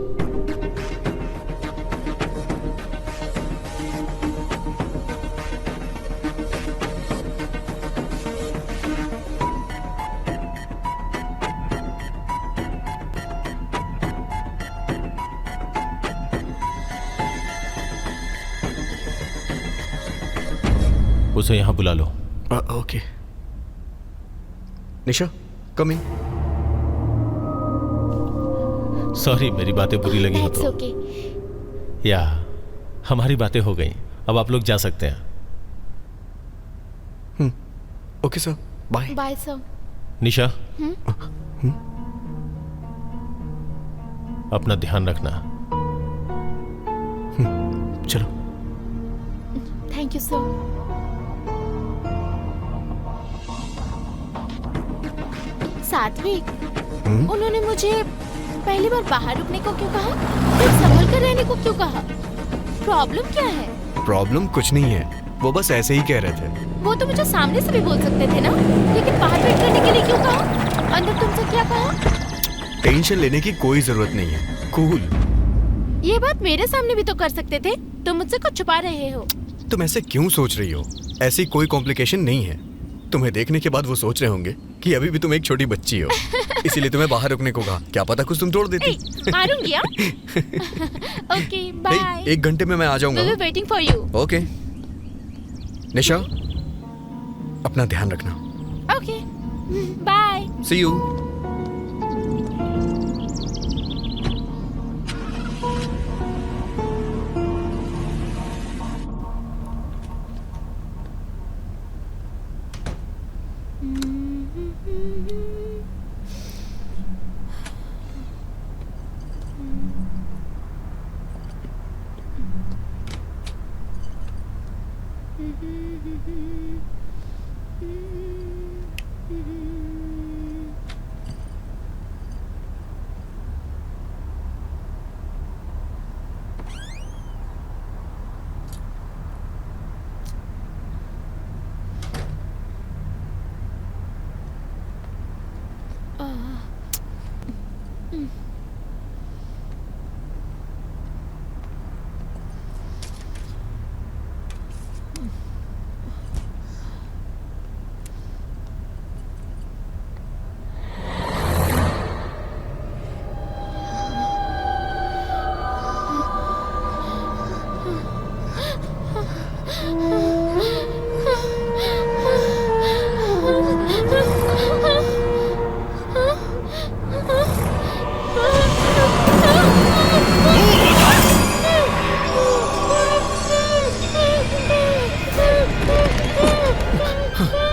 उसे यहां बुला लो। ओके। निशा, कम इन। सॉरी, मेरी बातें बुरी लगी हो That's तो। okay. या हमारी बातें हो गई, अब आप लोग जा सकते हैं। Okay sir, bye. Bye sir. Nisha, अपना ध्यान रखना। चलो। Thank you sir. सात्विक, उन्होंने मुझे पहली बार बाहर रुकने को क्यों कहा? फिर संभल कर रहने को क्यों कहा? प्रॉब्लम क्या है? प्रॉब्लम कुछ नहीं है, वो बस ऐसे ही कह रहे थे। वो तो मुझे सामने से भी बोल सकते थे ना, लेकिन बाहर वेट करने के लिए क्यों कहा? अंदर तुमसे क्या कहा? टेंशन लेने की कोई जरूरत नहीं है, कूल। ये बात मेरे सामने भी तो कर सकते थे, तुम मुझसे कुछ छुपा रहे हो। तुम ऐसे क्यों सोच रही हो? ऐसी कोई कॉम्प्लिकेशन नहीं है। तुम्हें देखने के बाद वो सोच रहे होंगे कि अभी भी तुम एक छोटी बच्ची हो, इसीलिए तुम्हें बाहर रुकने को कहा। क्या पता कुछ तुम तोड़ देती। मारूंगी हाँ? Okay, bye. 1 घंटे में मैं आ जाऊंगा। We'll be waiting for you. Okay. Nisha, अपना ध्यान रखना। Okay, bye. See you.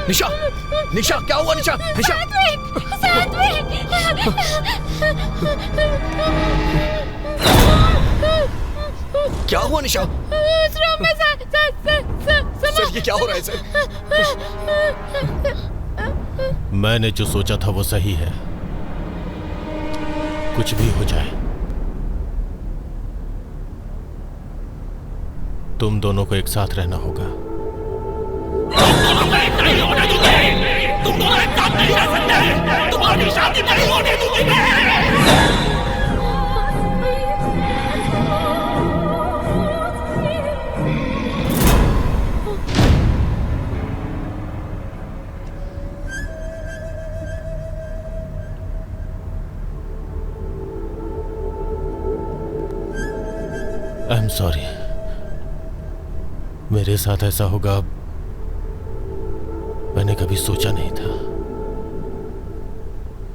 Nisha, Nisha, क्या हुआ? निशा, निशा। सात्विक, सात्विक। क्या हुआ निशा? उस रूम में सर ये क्या हो रहा है सर? मैंने जो सोचा था वो सही है। कुछ भी हो जाए, तुम दोनों को एक साथ रहना होगा। तुम दोनों एक साथ नहीं रह सकते। तुम्हारी शादी नहीं होने दूंगी मैं। आई एम सॉरी, मेरे साथ ऐसा होगा मैंने कभी सोचा नहीं था।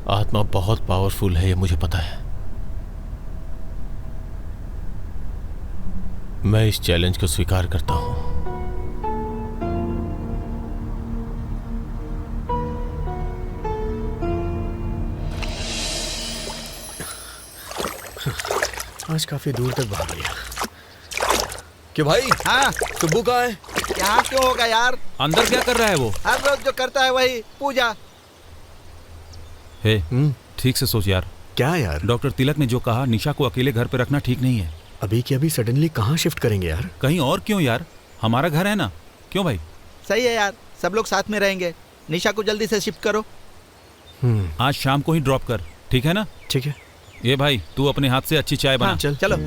आत्मा बहुत पावरफुल है, ये मुझे पता है। मैं इस चैलेंज को स्वीकार करता हूं। आज काफी दूर तक भाग लिया। कि भाई हाँ सुब्बू कहाँ है? यहाँ क्यों होगा यार? अंदर क्या कर रहा है वो? हर रोज जो करता है वही, पूजा। हे, ठीक से सोच यार। क्या यार? डॉक्टर तिलक ने जो कहा, निशा को अकेले घर पे रखना ठीक नहीं है। अभी की अभी सडनली कहाँ शिफ्ट करेंगे यार? कहीं और क्यों यार, हमारा घर है ना। क्यों भाई? सही है यार, सब लोग साथ में रहेंगे। निशा को जल्दी से शिफ्ट करो। आज शाम को ही ड्रॉप कर, ठीक है ना? ठीक है। ये भाई तू अपने हाथ से अच्छी चाय बना। हाँ, चलो।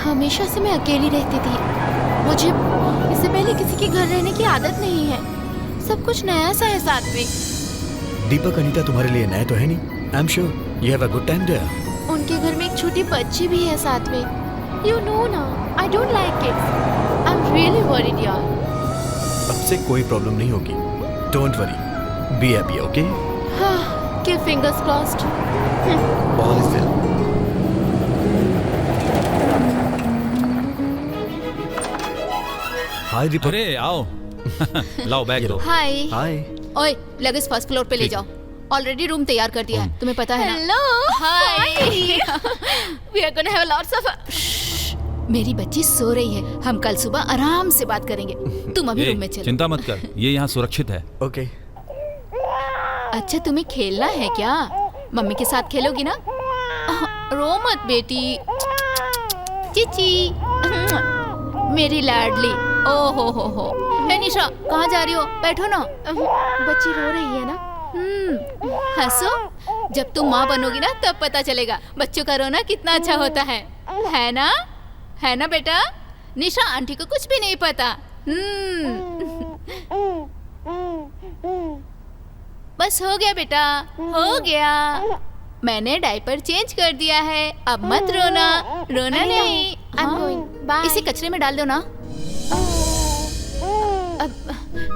हमेशा से मैं अकेली रहती थी। मुझे इससे पहले किसी के घर रहने की आदत नहीं है। सब कुछ नया सा है साथ में। दीपक अनीता तुम्हारे लिए नया तो है नहीं। I am sure you have a good time there. उनके घर में एक छोटी बच्ची भी है साथ में। यू नो ना, I don't like kids. I am really worried यार। अब से कोई प्रॉब्लम नहीं होगी। Don't worry, be happy, okay? हाँ, keep fingers crossed. All is well. Hi Deepak. अरे आओ। लाओ बैग दो। हाय। हाय। ओए, लगेज फर्स्ट फ्लोर पे ले जाओ। ऑलरेडी रूम तैयार कर दिया है, तुम्हें पता है ना? Hello. Hi. We are gonna have lots of. मेरी बच्ची सो रही है, हम कल सुबह आराम से बात करेंगे। तुम अभी रूम में चलो। चिंता मत कर, ये यहाँ सुरक्षित है। ओके। अच्छा, तुम्हें खेलना है क्या? मम्मी के साथ खेलोगी ना? रो मत बेटी। चिची मेरी लाडली। ओ हो। हे निशा, कहाँ जा रही हो? बैठो ना। बच्ची रो रही है ना? हंसो। जब तुम माँ बनोगी ना तब पता चलेगा बच्चों का रोना कितना अच्छा होता है ना? है ना बेटा? निशा आंटी को कुछ भी नहीं पता। बस हो गया बेटा, हो गया। मैंने डायपर चेंज कर दिया है, अब मत रोना। रोना नहीं। इसे कचरे में डाल दो ना। अब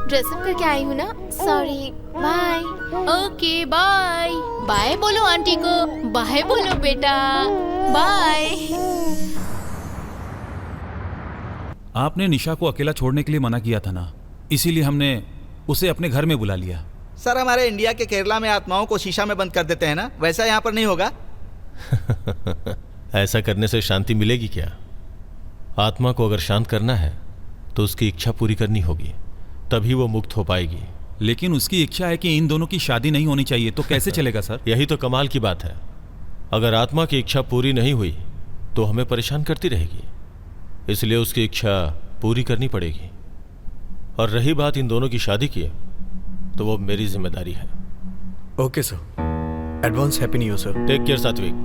ड्रेसअप करके आई हूँ ना। Sorry, bye. Okay bye. Bye बोलो आंटी को। बाय बोलो बेटा। बाय। आपने निशा को अकेला छोड़ने के लिए मना किया था ना, इसीलिए हमने उसे अपने घर में बुला लिया। सर, हमारे इंडिया के केरला में आत्माओं को शीशा में बंद कर देते हैं ना, वैसा यहाँ पर नहीं होगा। ऐसा करने से शांति मिलेगी क्या? आत्मा को अगर शांत करना है तो उसकी इच्छा पूरी करनी होगी, तभी वो मुक्त हो पाएगी। लेकिन उसकी इच्छा है कि इन दोनों की शादी नहीं होनी चाहिए, तो कैसे चलेगा सर? यही तो कमाल की बात है। अगर आत्मा की इच्छा पूरी नहीं हुई तो हमें परेशान करती रहेगी, इसलिए उसकी इच्छा पूरी करनी पड़ेगी। और रही बात इन दोनों की शादी की, तो वो मेरी जिम्मेदारी है। Okay sir. Advance happy new year sir. Take care Satvik.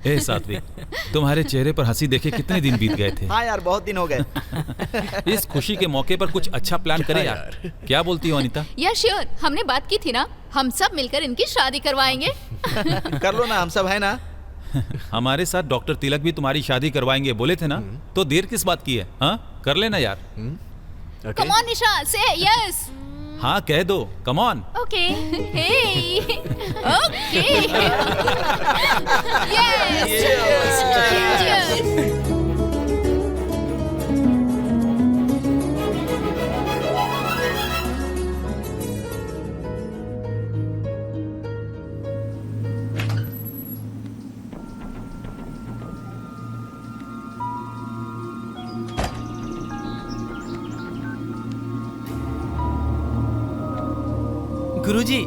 ए सात्विक, तुम्हारे चेहरे पर हंसी देखे कितने दिन बीत गए थे। हाँ यार, बहुत दिन हो गए। इस खुशी के मौके पर कुछ अच्छा प्लान करें यार। क्या बोलती हो अनीता? या श्योर, हमने बात की थी ना, हम सब मिलकर इनकी शादी करवाएंगे। कर लो ना, हम सब है ना। हमारे साथ डॉक्टर तिलक भी तुम्हारी शादी करवाएंगे बोले थे ना, तो देर किस बात की है? हाँ, कर लेना यार। कम ऑन निशा, से यस। हाँ कह दो, come on. Okay. Hey okay. गुरुजी,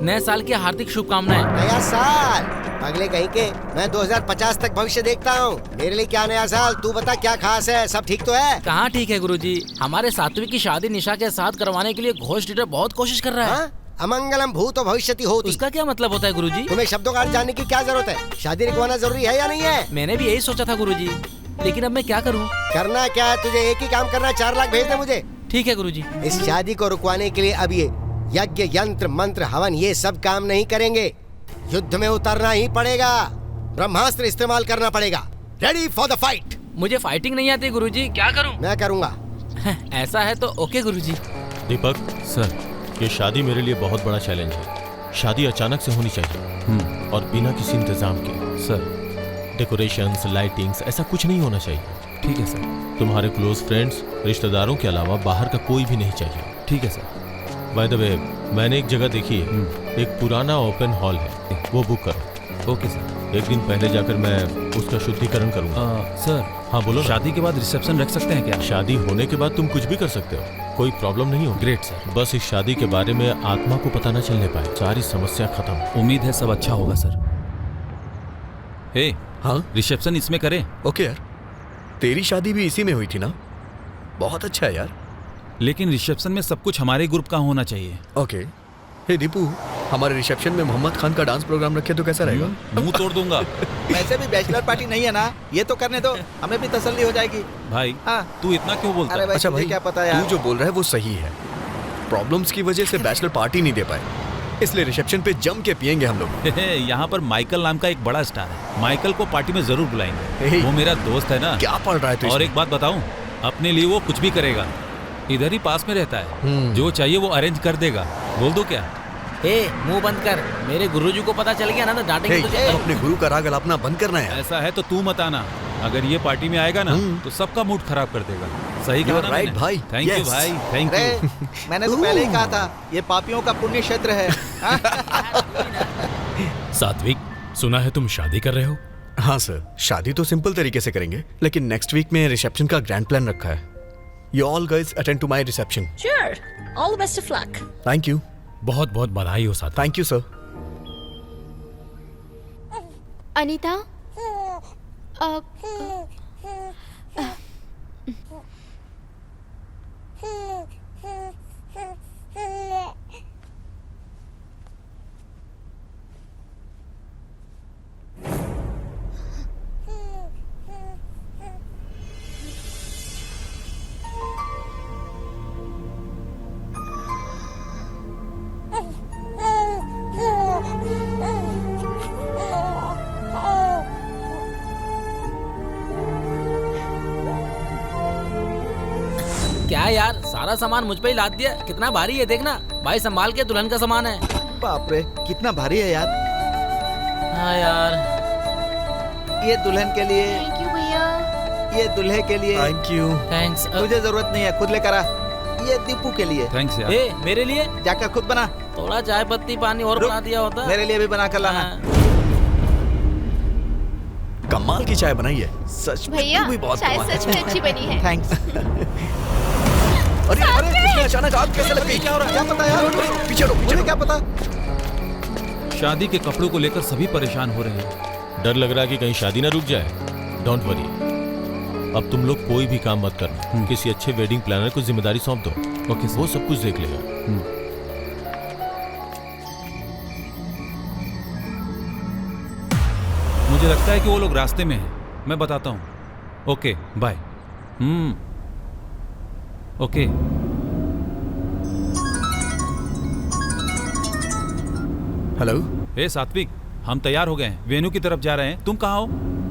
नए साल की हार्दिक शुभकामनाएं। नया साल अगले कहीं के, मैं 2050 तक भविष्य देखता हूँ। मेरे लिए क्या नया साल, तू बता क्या खास है, सब ठीक तो है? कहाँ ठीक है गुरुजी, हमारे सात्विक की शादी निशा के साथ करवाने के लिए घोष लीडर बहुत कोशिश कर रहा है। हाँ? अमंगलम भूतो भविष्यति होती। उसका क्या मतलब होता है गुरुजी? तुम्हें शब्दों का अर्थ जानने की क्या जरूरत है? शादी रुकवाना जरूरी है या नहीं है? मैंने भी यही सोचा था गुरुजी, लेकिन अब मैं क्या करूँ? करना क्या है तुझे, एक ही काम करना है, 4 लाख भेज दे मुझे। ठीक है गुरुजी। इस शादी को रुकवाने के लिए अब ये यज्ञ यंत्र मंत्र हवन ये सब काम नहीं करेंगे। युद्ध में उतरना ही पड़ेगा, ब्रह्मास्त्र इस्तेमाल करना पड़ेगा। Ready for the fight. मुझे फाइटिंग नहीं आती गुरुजी, क्या करूँ? मैं करूँगा। ऐसा है तो ओके गुरुजी। दीपक सर, ये शादी मेरे लिए बहुत बड़ा चैलेंज है। शादी अचानक से होनी चाहिए और बिना किसी इंतजाम के। सर, डेकोरेशंस, लाइटिंग्स, ऐसा कुछ नहीं होना चाहिए। ठीक है सर। तुम्हारे क्लोज फ्रेंड्स, रिश्तेदारों के अलावा बाहर का कोई भी नहीं चाहिए। ठीक है सर। बाय द वे, मैंने एक जगह देखी है, एक पुराना ओपन हॉल है, वो बुक करो। Okay sir. एक दिन पहले जाकर मैं उसका शुद्धिकरण करूंगा। सर, हाँ बोलो ना। शादी के बाद रिसेप्शन रख सकते हैं क्या? शादी होने के बाद तुम कुछ भी कर सकते हो, कोई प्रॉब्लम नहीं होगी। Great sir. बस इस शादी के बारे में आत्मा को पता न चलने पाए, सारी समस्या खत्म। उम्मीद है सब अच्छा होगा सर। हे, हाँ रिसेप्शन इसमें करें? ओके यार, तेरी शादी भी इसी में हुई थी ना? बहुत अच्छा है यार। लेकिन रिसेप्शन में सब कुछ हमारे ग्रुप का होना चाहिए। ओके। हे दीपू, हमारे रिसेप्शन में मोहम्मद खान का डांस प्रोग्राम रखे तो कैसा रहेगा? मुंह तोड़ दूंगा। वैसे भी बैचलर पार्टी नहीं है ना, ये तो करने दो, हमें भी तसल्ली हो जाएगी। भाई, हाँ। तू इतना क्यों बोलता अरे है? भाई, अच्छा तुझे भाई, क्या पता यार? तू जो बोल रहा है वो सही है। प्रॉब्लम्स की वजह से बैचलर पार्टी नहीं दे पाए, इसलिए रिसेप्शन पे जम के पियेंगे हम लोग। यहाँ पर माइकल नाम का एक बड़ा स्टार है, माइकल को पार्टी में जरूर बुलाएंगे। हे। वो मेरा दोस्त है ना। क्या पढ़ रहा है तू? और एक बात बताऊं, अपने लिए वो कुछ भी करेगा। इधर ही पास में रहता है, जो चाहिए वो अरेंज कर देगा। बोल दो क्या? मुंह बंद कर, मेरे गुरुजी को पता चल गया ना तो डांटेंगे तुझे। अपने गुरु का राग अलापना बंद करना है। ऐसा है तो तू मत आना, अगर ये पार्टी में आएगा ना तो सबका मूड खराब कर देगा। सही कहा ना राइट मैंने? भाई। थैंक यू भाई, थैंक अरे, यू। मैंने तो पहले ही कहा था, ये पापियों का पुण्य क्षेत्र है। सात्विक, सुना है तुम शादी कर रहे हो? हाँ सर, शादी तो सिंपल तरीके से करेंगे, लेकिन नेक्स्ट वीक में रिसेप्शन का ग्रैंड प्लान रखा है। You all guys attend to my reception. Sure. All the best of luck. Thank you. बहुत बहुत बधाई हो सात्विक। Thank you sir. अनीता, क्या यार, सारा सामान मुझ पे ही लाद दिया। कितना भारी है देखना भाई, संभाल के, दुल्हन का सामान है। बाप रे, कितना भारी है यार। हाँ यार, ये दुल्हन के लिए, थैंक यू भैया। ये दूल्हे के लिए। Thank you. थैंक्स। तुझे जरूरत नहीं है, खुद लेकर आ। ये दीपू के लिए। थैंक्स यार। मेरे लिए जाकर खुद बना। थोड़ा चाय पत्ती पानी और बना दिया होता। मेरे लिए भी बना कर लाना। कमाल की चाय बनाई है सच में। भैया, तू भी बहुत चाय कमाल है। सच में अच्छी बनी है। थैंक्स। अरे अरे, उसमें अचानक आग कैसे लग गई? क्या हो रहा है? क्या पता यार? पीछे हटो, पीछे मुझे हटो। क्या पता? शादी के कपड़ों को लेकर सभी परेशान हो रहे हैं। डर लग रहा है कि कहीं शादी ना रुक जाए। डोंट वरी, अब तुम लोग कोई भी काम मत करना, किसी अच्छे वेडिंग प्लानर को जिम्मेदारी सौंप दो। ओके, वो सब कुछ देख लेगा। मुझे लगता है कि वो लोग रास्ते में हैं, मैं बताता हूँ। Okay bye. Okay. Hello. Hey Satvik, हम तैयार हो गए हैं, वेन्यू की तरफ जा रहे हैं। तुम कहाँ हो?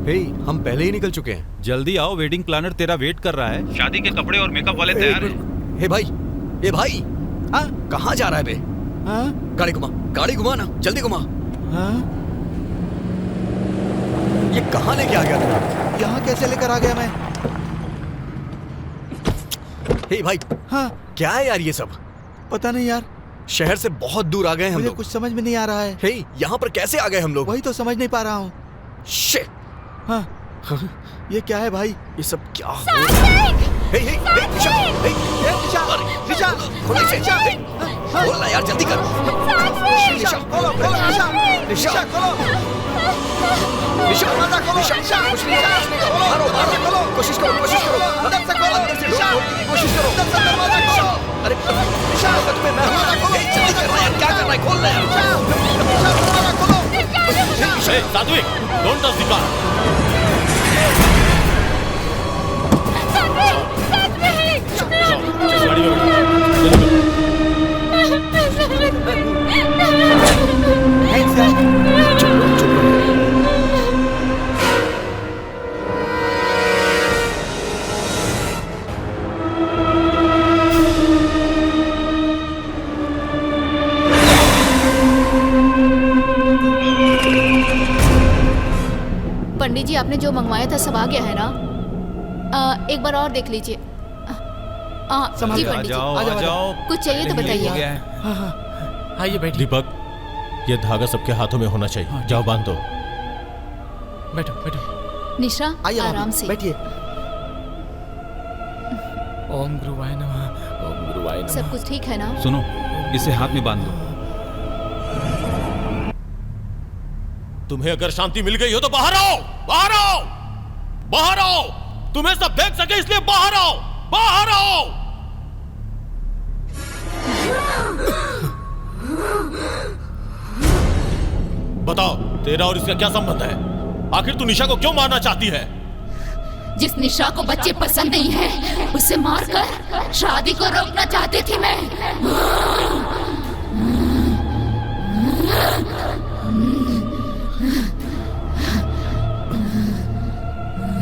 हे, हम पहले ही निकल चुके हैं। जल्दी आओ, वेडिंग प्लानर तेरा वेट कर रहा है। शादी के कपड़े और मेकअप वाले तैयार हैं। हे भाई, ये भाई, हाँ कहाँ जा रहा है बे? हाँ, गाड़ी घुमा ना, जल्दी घुमा। हाँ? ये कहाँ लेके आ गया तुम्हें? यहाँ कैसे लेकर आ गया मैं? हे भाई, हाँ क्या है यार ये सब? पता नहीं यार, शहर से बहुत दूर आ गए हम मुझे लोग। कुछ समझ में नहीं आ रहा है। हे, यहाँ पर कैसे आ गए हम लोग? वही तो समझ नहीं पा रहा हूँ। शिट! हाँ, ये क्या है भाई? ये सब क्या हो रहा है? हे, हे, हे, निशा, हे, निशा, खोलो इसे, हे, खोल ना यार, जल्दी कर। निशा, खोलो, निशा, निशा, खोलो। निशा, निशा, कुछ नहीं करो, मारो, कोशिश करो, अंदर से खोलो, अंदर से ढूंढो, कोशिश करो, अंदर से दरवाजा खोलो। अरे निशा, तुम्हें मैं हूँ, जल्दी कर रहा है, क्या कर रहा है, खोल ना यार। सात्विक, डोंट टच द कार। गाड़ी पंडित जी, आपने जो मंगवाया था सब आ गया है ना? एक बार और देख लीजिए। जी पंडित जी, आ जाओ। कुछ चाहिए तो बताइए। आइए बैठिए। दीपक, ये धागा सबके हाथों में होना चाहिए। जाओ बांध दो। बैठो बैठो। निशा, आराम से बैठिए। ओम गुरुवाय नमः, ओम गुरुवाय नमः। सब कुछ ठीक है ना? सुनो, इसे हाथ में बांध दो। तुम्हें अगर शांति मिल गई हो तो बाहर आओ, बाहर आओ, बाहर आओ। तुम्हें सब देख सके इसलिए बाहर आओ, बाहर आओ। बताओ, तेरा और इसका क्या संबंध है? आखिर तू निशा को क्यों मारना चाहती है? जिस निशा को बच्चे पसंद नहीं है, उसे मारकर शादी को रोकना चाहती थी मैं।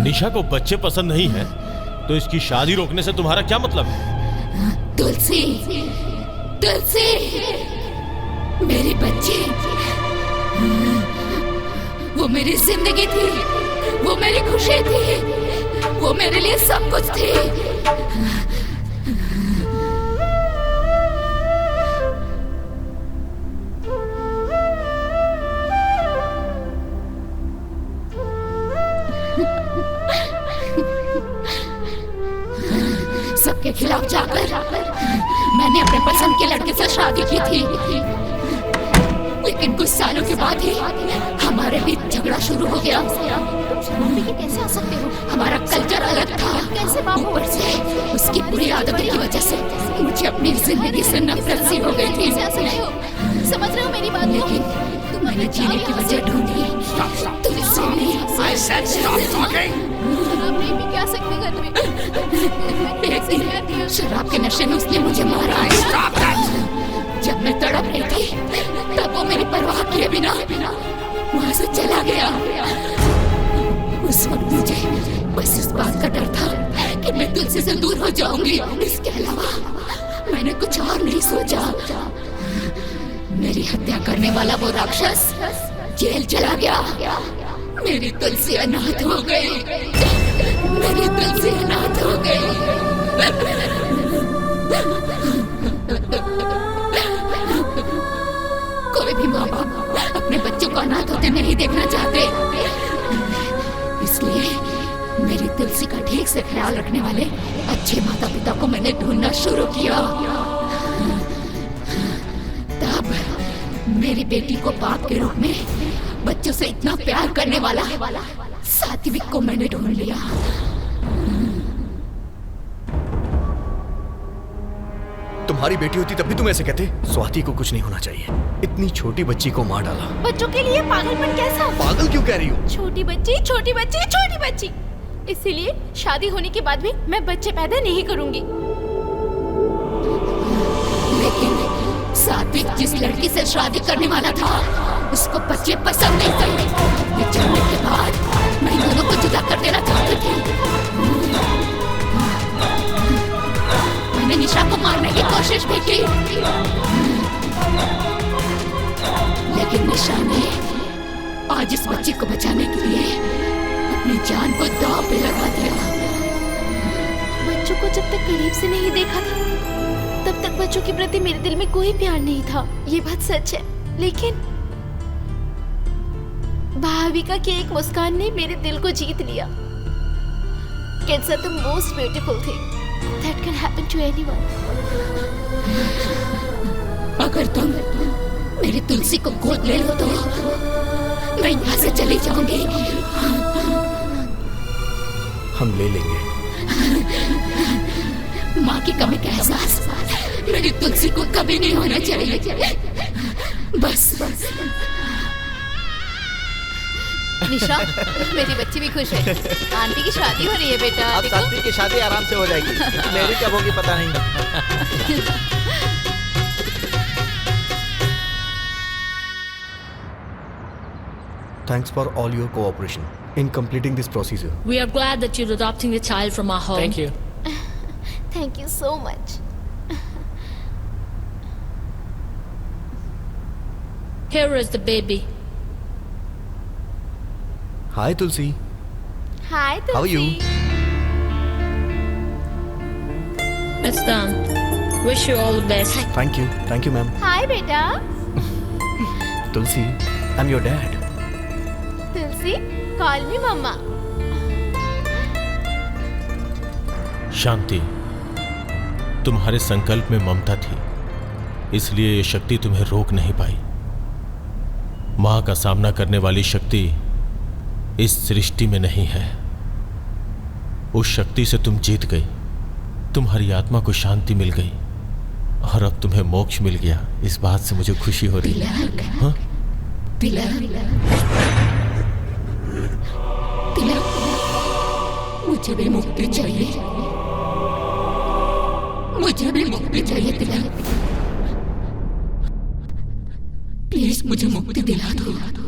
निशा को बच्चे पसंद नहीं है तो इसकी शादी रोकने से तुम्हारा क्या मतलब है? तुलसी, तुलसी, मेरी बच्ची, वो मेरी जिंदगी थी, वो मेरी खुशी थी, वो मेरे लिए सब कुछ थी। सबके खिलाफ जाकर मैंने अपने पसंद के लड़के से शादी की थी, लेकिन कुछ सालों के बाद ही हमारे बीच झगड़ा शुरू हो गया। कैसे आ सकते हो? हमारा कल्चर अलग था। कैसे? ऊपर से उसकी बुरी आदतों की वजह से मुझे अपनी जिंदगी से नफरत सी हो गई थी। समझ रहे हो मेरी बात? लेकिन मैंने जीने की वजह ढूंढी। क्या सकते घर में? एक दिन शराब के नशे में उसने मुझे मारा। जब मैं तड़प रही थी तब वो मेरी परवाह किए बिना वहां से चला गया। उस वक्त मुझे बस इस बात का डर था कि मैं तुलसी से दूर हो जाऊंगी। इसके अलावा मैंने कुछ और नहीं सोचा। मेरी हत्या करने वाला वो राक्षस जेल चला गया। मेरी तुलसी अनाथ हो गई। मेरी तुलसी अनाथ हो गई। कोई भी माँ बाप अपने बच्चों को अनाथ होते नहीं देखना चाहते, इसलिए मेरी तुलसी का ठीक से ख्याल रखने वाले अच्छे माता पिता को मैंने ढूंढना शुरू किया। तब मेरी बेटी को बाप के रूप में बच्चों से इतना प्यार करने वाला सात्विक को मैंने ढूंढ लिया। तुम्हारी बेटी होती तब भी तुम ऐसे कहते? स्वाति को कुछ नहीं होना चाहिए। इतनी छोटी बच्ची को मार डाला। बच्चों के लिए पागलपन कैसा? पागल क्यों कह रही हो? छोटी बच्ची, छोटी बच्ची, छोटी बच्ची। इसीलिए शादी होने के बाद भी मैं बच्चे पैदा नहीं करूंगी। लेकिन सात्विक जिस लड़की से शादी करने वाला था उसको बच्चे पसंद नहीं थे। ये जानने के बाद मैं दोनों को जुदा कर देना चाहती थी। मैंने निशा को मारने की कोशिश भी की, लेकिन निशा ने आज इस बच्चे को बचाने के लिए अपनी जान को दांव पे लगा दिया। बच्चों को जब तक करीब से नहीं देखा था तब तक बच्चों के प्रति मेरे दिल में कोई प्यार नहीं था, ये बात सच है। लेकिन भाविका की एक मुस्कान ने मेरे दिल को जीत लिया। Kids are the most beautiful thing that can happen to anyone. अगर तुम मेरी तुलसी को गोद ले लो तो मैं यहाँ से चली जाऊंगी। हम ले लेंगे। माँ की कमी का एहसास मेरी तुलसी को कभी नहीं होना चाहिए। बस निशा, मेरी बच्ची भी खुश है। आंटी की शादी हो रही है बेटा। अब सात्विक की शादी आराम से हो जाएगी। मेरी कब होगी पता नहीं। Thanks for all your cooperation in completing this procedure. We are glad that you're adopting the child from our home. Thank you. Thank you so much. Here is the baby. Hi Tulsi. Hi Tulsi. How are you? It's done. Wish you all the best. Thank you, ma'am. Hi बेटा। Tulsi, I'm your dad. Tulsi, call me mama. शांति, तुम्हारे संकल्प में ममता थी, इसलिए ये शक्ति तुम्हें रोक नहीं पाई। मां का सामना करने वाली शक्ति इस सृष्टि में नहीं है। उस शक्ति से तुम जीत गई, तुम्हारी आत्मा को शांति मिल गई और अब तुम्हें मोक्ष मिल गया। इस बात से मुझे खुशी हो रही है। हाँ? मुझे भी मुक्ति चाहिए। मुझे भी मुक्ति चाहिए तिलक। प्लीज मुझे मुक्ति दिला दो।